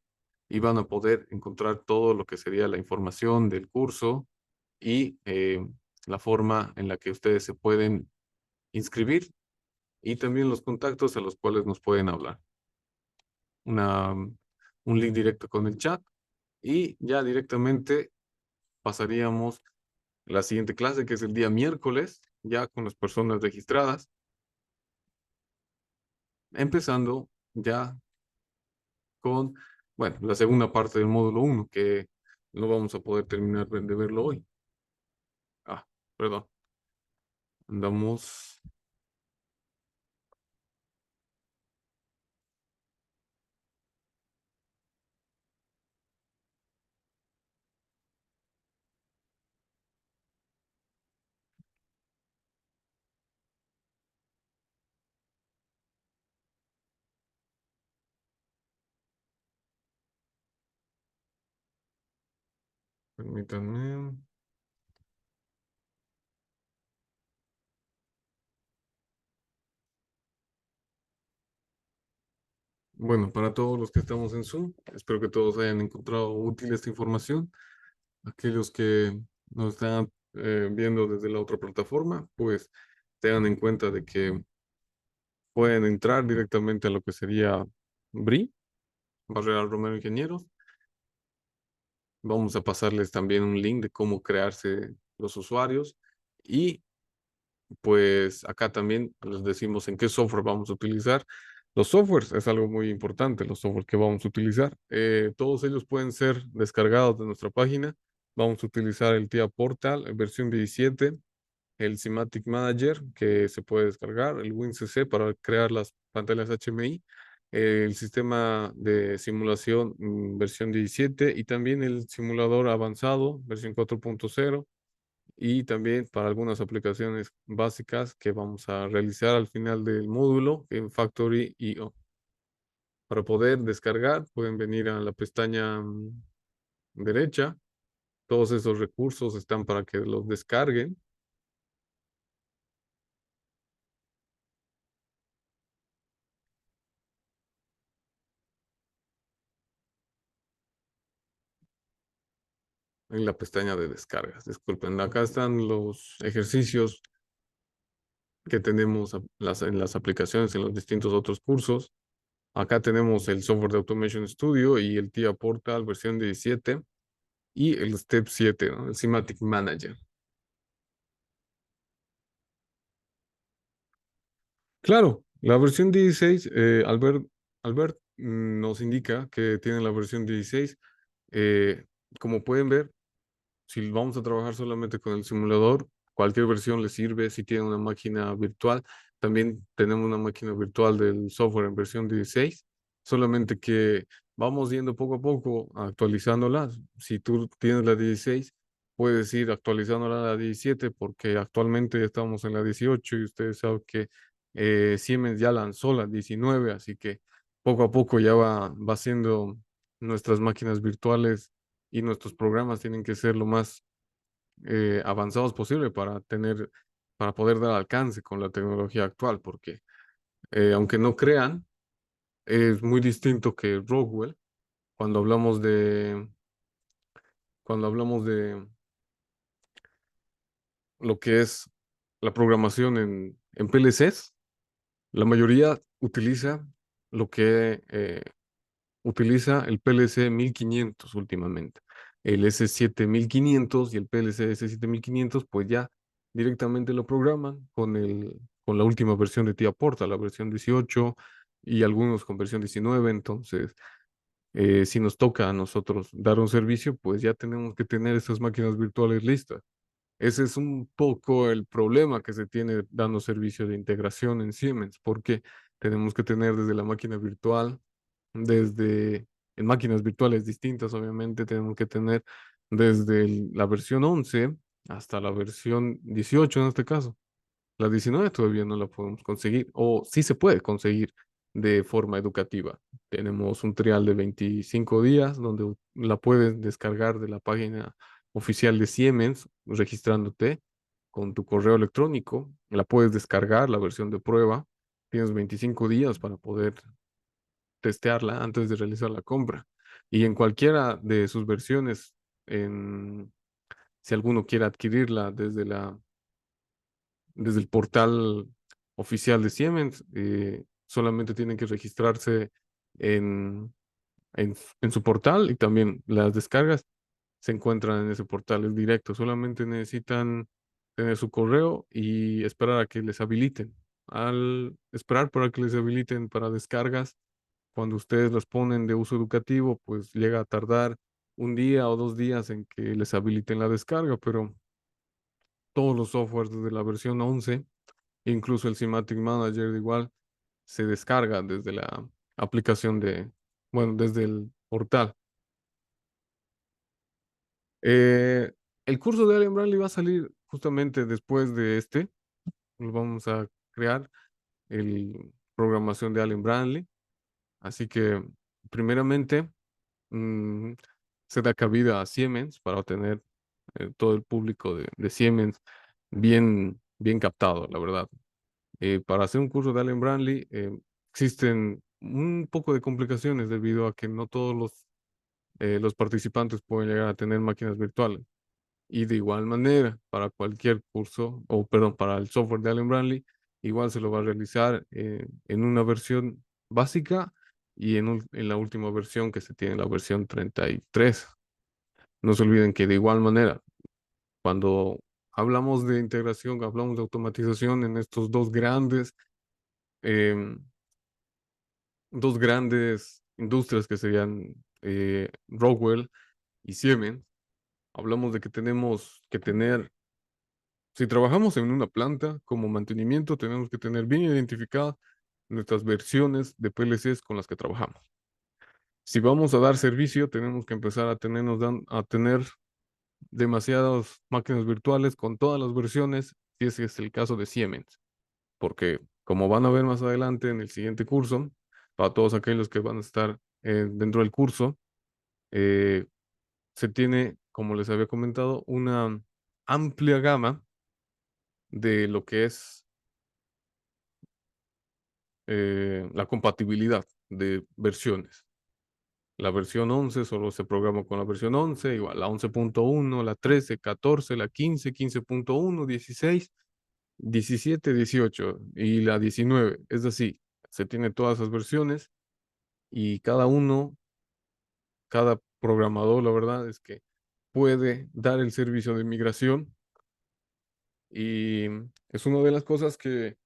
y van a poder encontrar todo lo que sería la información del curso y la forma en la que ustedes se pueden inscribir y también los contactos a los cuales nos pueden hablar. Un link directo con el chat y ya directamente pasaríamos la siguiente clase, que es el día miércoles, ya con las personas registradas, empezando ya con, bueno, la segunda parte del módulo 1 que no vamos a poder terminar de verlo hoy. Ah, perdón. Andamos, permítanme. Bueno, para todos los que estamos en Zoom, espero que todos hayan encontrado útil esta información. Aquellos que nos están viendo desde la otra plataforma, pues tengan en cuenta de que pueden entrar directamente a lo que sería BRI, Barrera Romero Ingenieros. Vamos a pasarles también un link de cómo crearse los usuarios y pues acá también les decimos en qué software vamos a utilizar. Los softwares es algo muy importante, los softwares que vamos a utilizar. Todos ellos pueden ser descargados de nuestra página. Vamos a utilizar el TIA Portal versión 17, el Simatic Manager que se puede descargar, el WinCC para crear las pantallas HMI el sistema de simulación versión 17 y también el simulador avanzado versión 4.0 y también para algunas aplicaciones básicas que vamos a realizar al final del módulo en Factory IO. Para poder descargar, pueden venir a la pestaña derecha. Todos esos recursos están para que los descarguen. En la pestaña de descargas. Disculpen, acá están los ejercicios que tenemos en las aplicaciones, en los distintos otros cursos. Acá tenemos el software de Automation Studio y el TIA Portal versión 17 y el Step 7, ¿no? El Semantic Manager. Claro, la versión 16, Albert nos indica que tiene la versión 16. Eh, Como pueden ver, si vamos a trabajar solamente con el simulador, cualquier versión le sirve si tiene una máquina virtual. También tenemos una máquina virtual del software en versión 16, solamente que vamos yendo poco a poco actualizándola. Si tú tienes la 16, puedes ir actualizándola a la 17 porque actualmente estamos en la 18 y ustedes saben que Siemens ya lanzó la 19, así que poco a poco ya va siendo nuestras máquinas virtuales y nuestros programas tienen que ser lo más avanzados posible para poder dar alcance con la tecnología actual, porque aunque no crean, es muy distinto que Rockwell cuando cuando hablamos de lo que es la programación en PLCs, la mayoría utiliza lo que utiliza el PLC 1500 últimamente. El S7500 y el PLC S7500, pues ya directamente lo programan con la última versión de TIA Portal, la versión 18 y algunos con versión 19. Entonces, si nos toca a nosotros dar un servicio, pues ya tenemos que tener estas máquinas virtuales listas. Ese es un poco el problema que se tiene dando servicio de integración en Siemens, porque tenemos que tener desde la máquina virtual, desde en máquinas virtuales distintas, obviamente, tenemos que tener desde la versión 11 hasta la versión 18 en este caso. La 19 todavía no la podemos conseguir, o sí se puede conseguir de forma educativa. Tenemos un trial de 25 días donde la puedes descargar de la página oficial de Siemens, registrándote con tu correo electrónico. La puedes descargar, la versión de prueba. Tienes 25 días para poder testearla antes de realizar la compra. Y en cualquiera de sus versiones, en, si alguno quiere adquirirla desde el portal oficial de Siemens, solamente tienen que registrarse en, en su portal y también las descargas se encuentran en ese portal, es directo. Solamente necesitan tener su correo y esperar a que les habiliten. Al esperar para que les habiliten para descargas, cuando ustedes los ponen de uso educativo, pues llega a tardar un día o 2 días en que les habiliten la descarga, pero todos los softwares desde la versión 11, incluso el Semantic Manager igual, se descarga desde la aplicación bueno, desde el portal. Eh, el curso de Allen Bradley va a salir justamente después de este. Lo vamos a crear el programación de Allen Bradley. Así que, primeramente, mm, se da cabida a Siemens para obtener todo el público de Siemens bien captado, la verdad. Para hacer un curso de Allen Bradley existen un poco de complicaciones debido a que no todos los participantes pueden llegar a tener máquinas virtuales. Y de igual manera, para cualquier curso, o perdón, para el software de Allen Bradley, igual se lo va a realizar en una versión básica y en la última versión que se tiene, la versión 33. No se olviden que de igual manera, cuando hablamos de integración, hablamos de automatización en estos em, dos grandes industrias que serían Rockwell y Siemens, hablamos de que tenemos que tener, si trabajamos en una planta como mantenimiento, tenemos que tener bien identificada nuestras versiones de PLCs con las que trabajamos. Si vamos a dar servicio, tenemos que empezar a tener demasiadas máquinas virtuales con todas las versiones, si ese es el caso de Siemens, porque como van a ver más adelante en el siguiente curso, para todos aquellos que van a estar dentro del curso, eh, se tiene, como les había comentado, una amplia gama de lo que es la compatibilidad de versiones. La versión 11 solo se programa con la versión 11, igual la 11.1, la 13, 14, la 15, 15.1, 16, 17, 18 y la 19. Es así, se tiene todas esas versiones y cada programador, la verdad es que puede dar el servicio de migración y es una de las cosas que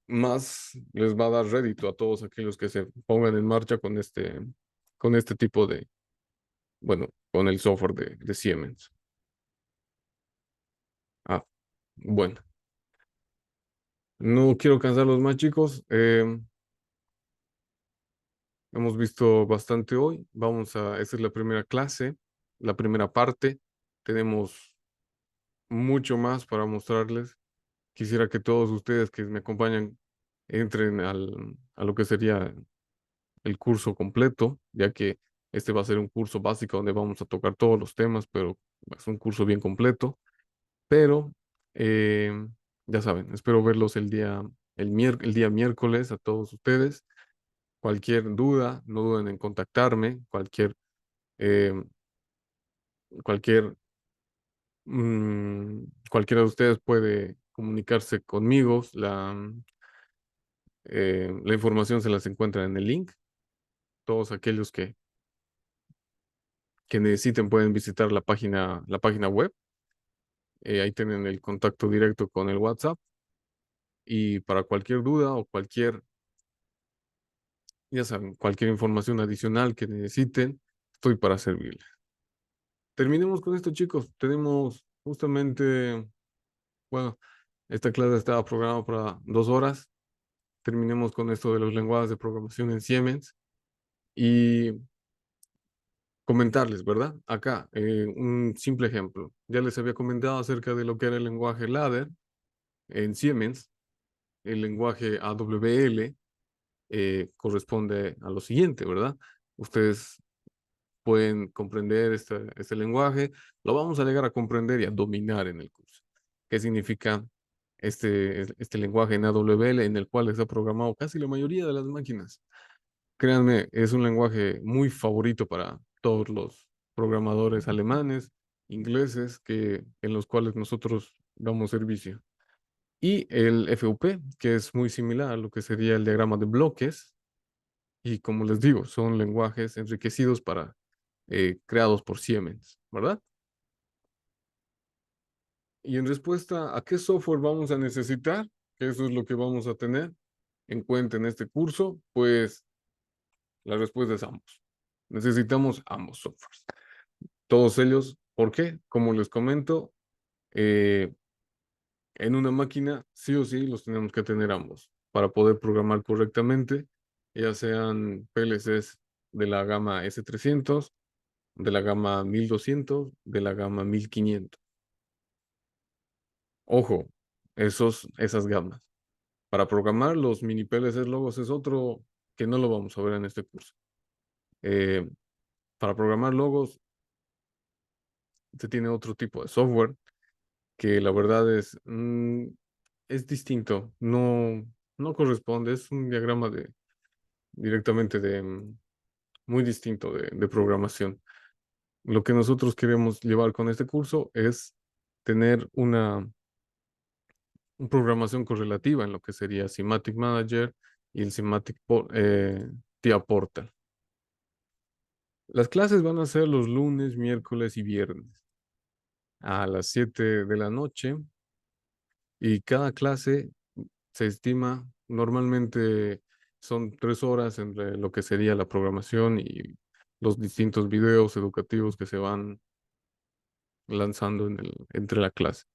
más les va a dar rédito a todos aquellos que se pongan en marcha con este tipo de, bueno, con el software de Siemens. Ah, bueno, no quiero cansarlos más, chicos. Hemos visto bastante hoy. Esta es la primera clase, la primera parte. Tenemos mucho más para mostrarles. Quisiera que todos ustedes que me acompañan entren a lo que sería el curso completo, ya que este va a ser un curso básico donde vamos a tocar todos los temas, pero es un curso bien completo. Pero eh, ya saben, espero verlos el día miércoles a todos ustedes. Cualquier duda, no duden en contactarme. Eh, cualquier, cualquiera de ustedes puede comunicarse conmigo. La información se las encuentra en el link. Todos aquellos que necesiten pueden visitar la página web. Ahí tienen el contacto directo con el WhatsApp. Y para cualquier duda o ya saben, cualquier información adicional que necesiten, estoy para servirles. Terminemos con esto, chicos. Tenemos justamente, bueno, esta clase estaba programada para 2 horas. Terminemos con esto de los lenguajes de programación en Siemens y comentarles, ¿verdad? Acá, un simple ejemplo. Ya les había comentado acerca de lo que era el lenguaje ladder en Siemens. El lenguaje AWL corresponde a lo siguiente, ¿verdad? Ustedes pueden comprender este lenguaje, lo vamos a llegar a comprender y a dominar en el curso. ¿Qué significa este lenguaje en AWL en el cual está programado casi la mayoría de las máquinas? Créanme, es un lenguaje muy favorito para todos los programadores alemanes, ingleses, en los cuales nosotros damos servicio. Y el FUP, que es muy similar a lo que sería el diagrama de bloques, y como les digo, son lenguajes enriquecidos creados por Siemens, ¿verdad? Y en respuesta a qué software vamos a necesitar, que eso es lo que vamos a tener en cuenta en este curso, pues la respuesta es ambos. Necesitamos ambos softwares. Todos ellos, ¿por qué? Como les comento, eh, en una máquina sí o sí los tenemos que tener ambos para poder programar correctamente, ya sean PLCs de la gama S300, de la gama 1200, de la gama 1500. Ojo, esas gamas. Para programar los mini PLCs logos es otro que no lo vamos a ver en este curso. Eh, para programar logos se tiene otro tipo de software que la verdad es distinto, no corresponde, es un diagrama directamente muy distinto de programación. Lo que nosotros queremos llevar con este curso es tener una programación correlativa en lo que sería Semantic Manager y el TIA Portal. Las clases van a ser los lunes, miércoles y viernes a las 7 de la noche y cada clase se estima normalmente son 3 horas entre lo que sería la programación y los distintos videos educativos que se van lanzando entre la clase,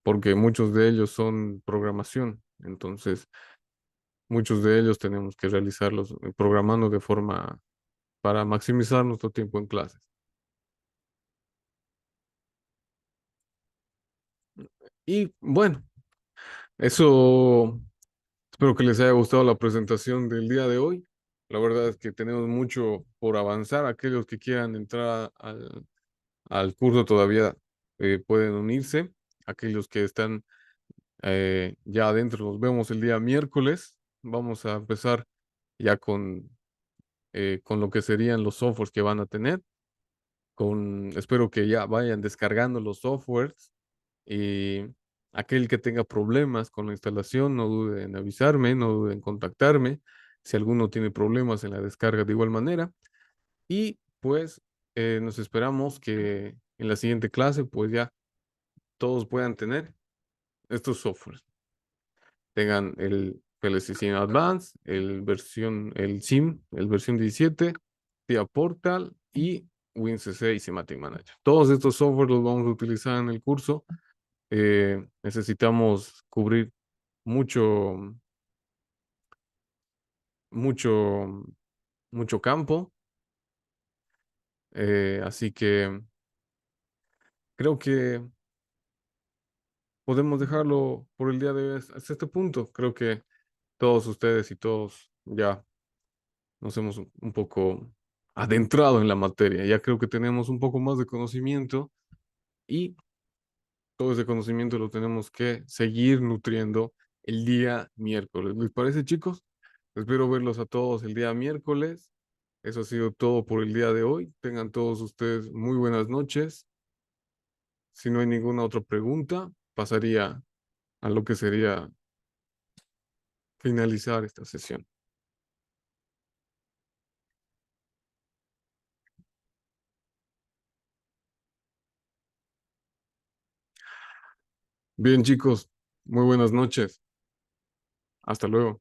porque muchos de ellos son programación. Entonces, Muchos de ellos tenemos que realizarlos programando de forma para maximizar nuestro tiempo en clases. Y bueno, eso, espero que les haya gustado la presentación del día de hoy. La verdad es que tenemos mucho por avanzar. Aquellos que quieran entrar al curso todavía pueden unirse. Aquellos que están ya adentro, nos vemos el día miércoles. Vamos a empezar ya con lo que serían los softwares que van a tener. Espero que ya vayan descargando los softwares y aquel que tenga problemas con la instalación, no dude en avisarme, no dude en contactarme. Si alguno tiene problemas en la descarga de igual manera. Y pues nos esperamos que en la siguiente clase pues ya todos puedan tener estos softwares. Tengan el PLC SIM Advance, el SIM, el versión 17, TIA Portal y WinCC y Semantic Manager. Todos estos softwares los vamos a utilizar en el curso. Necesitamos cubrir mucho, mucho, mucho campo. Así que creo que podemos dejarlo por el día de hoy hasta este punto. Creo que todos ustedes y todos ya nos hemos un poco adentrado en la materia. Ya creo que tenemos un poco más de conocimiento y todo ese conocimiento lo tenemos que seguir nutriendo el día miércoles. ¿Les parece, chicos? Espero verlos a todos el día miércoles. Eso ha sido todo por el día de hoy. Tengan todos ustedes muy buenas noches. Si no hay ninguna otra pregunta, pasaría a lo que sería finalizar esta sesión. Bien, chicos, muy buenas noches. Hasta luego.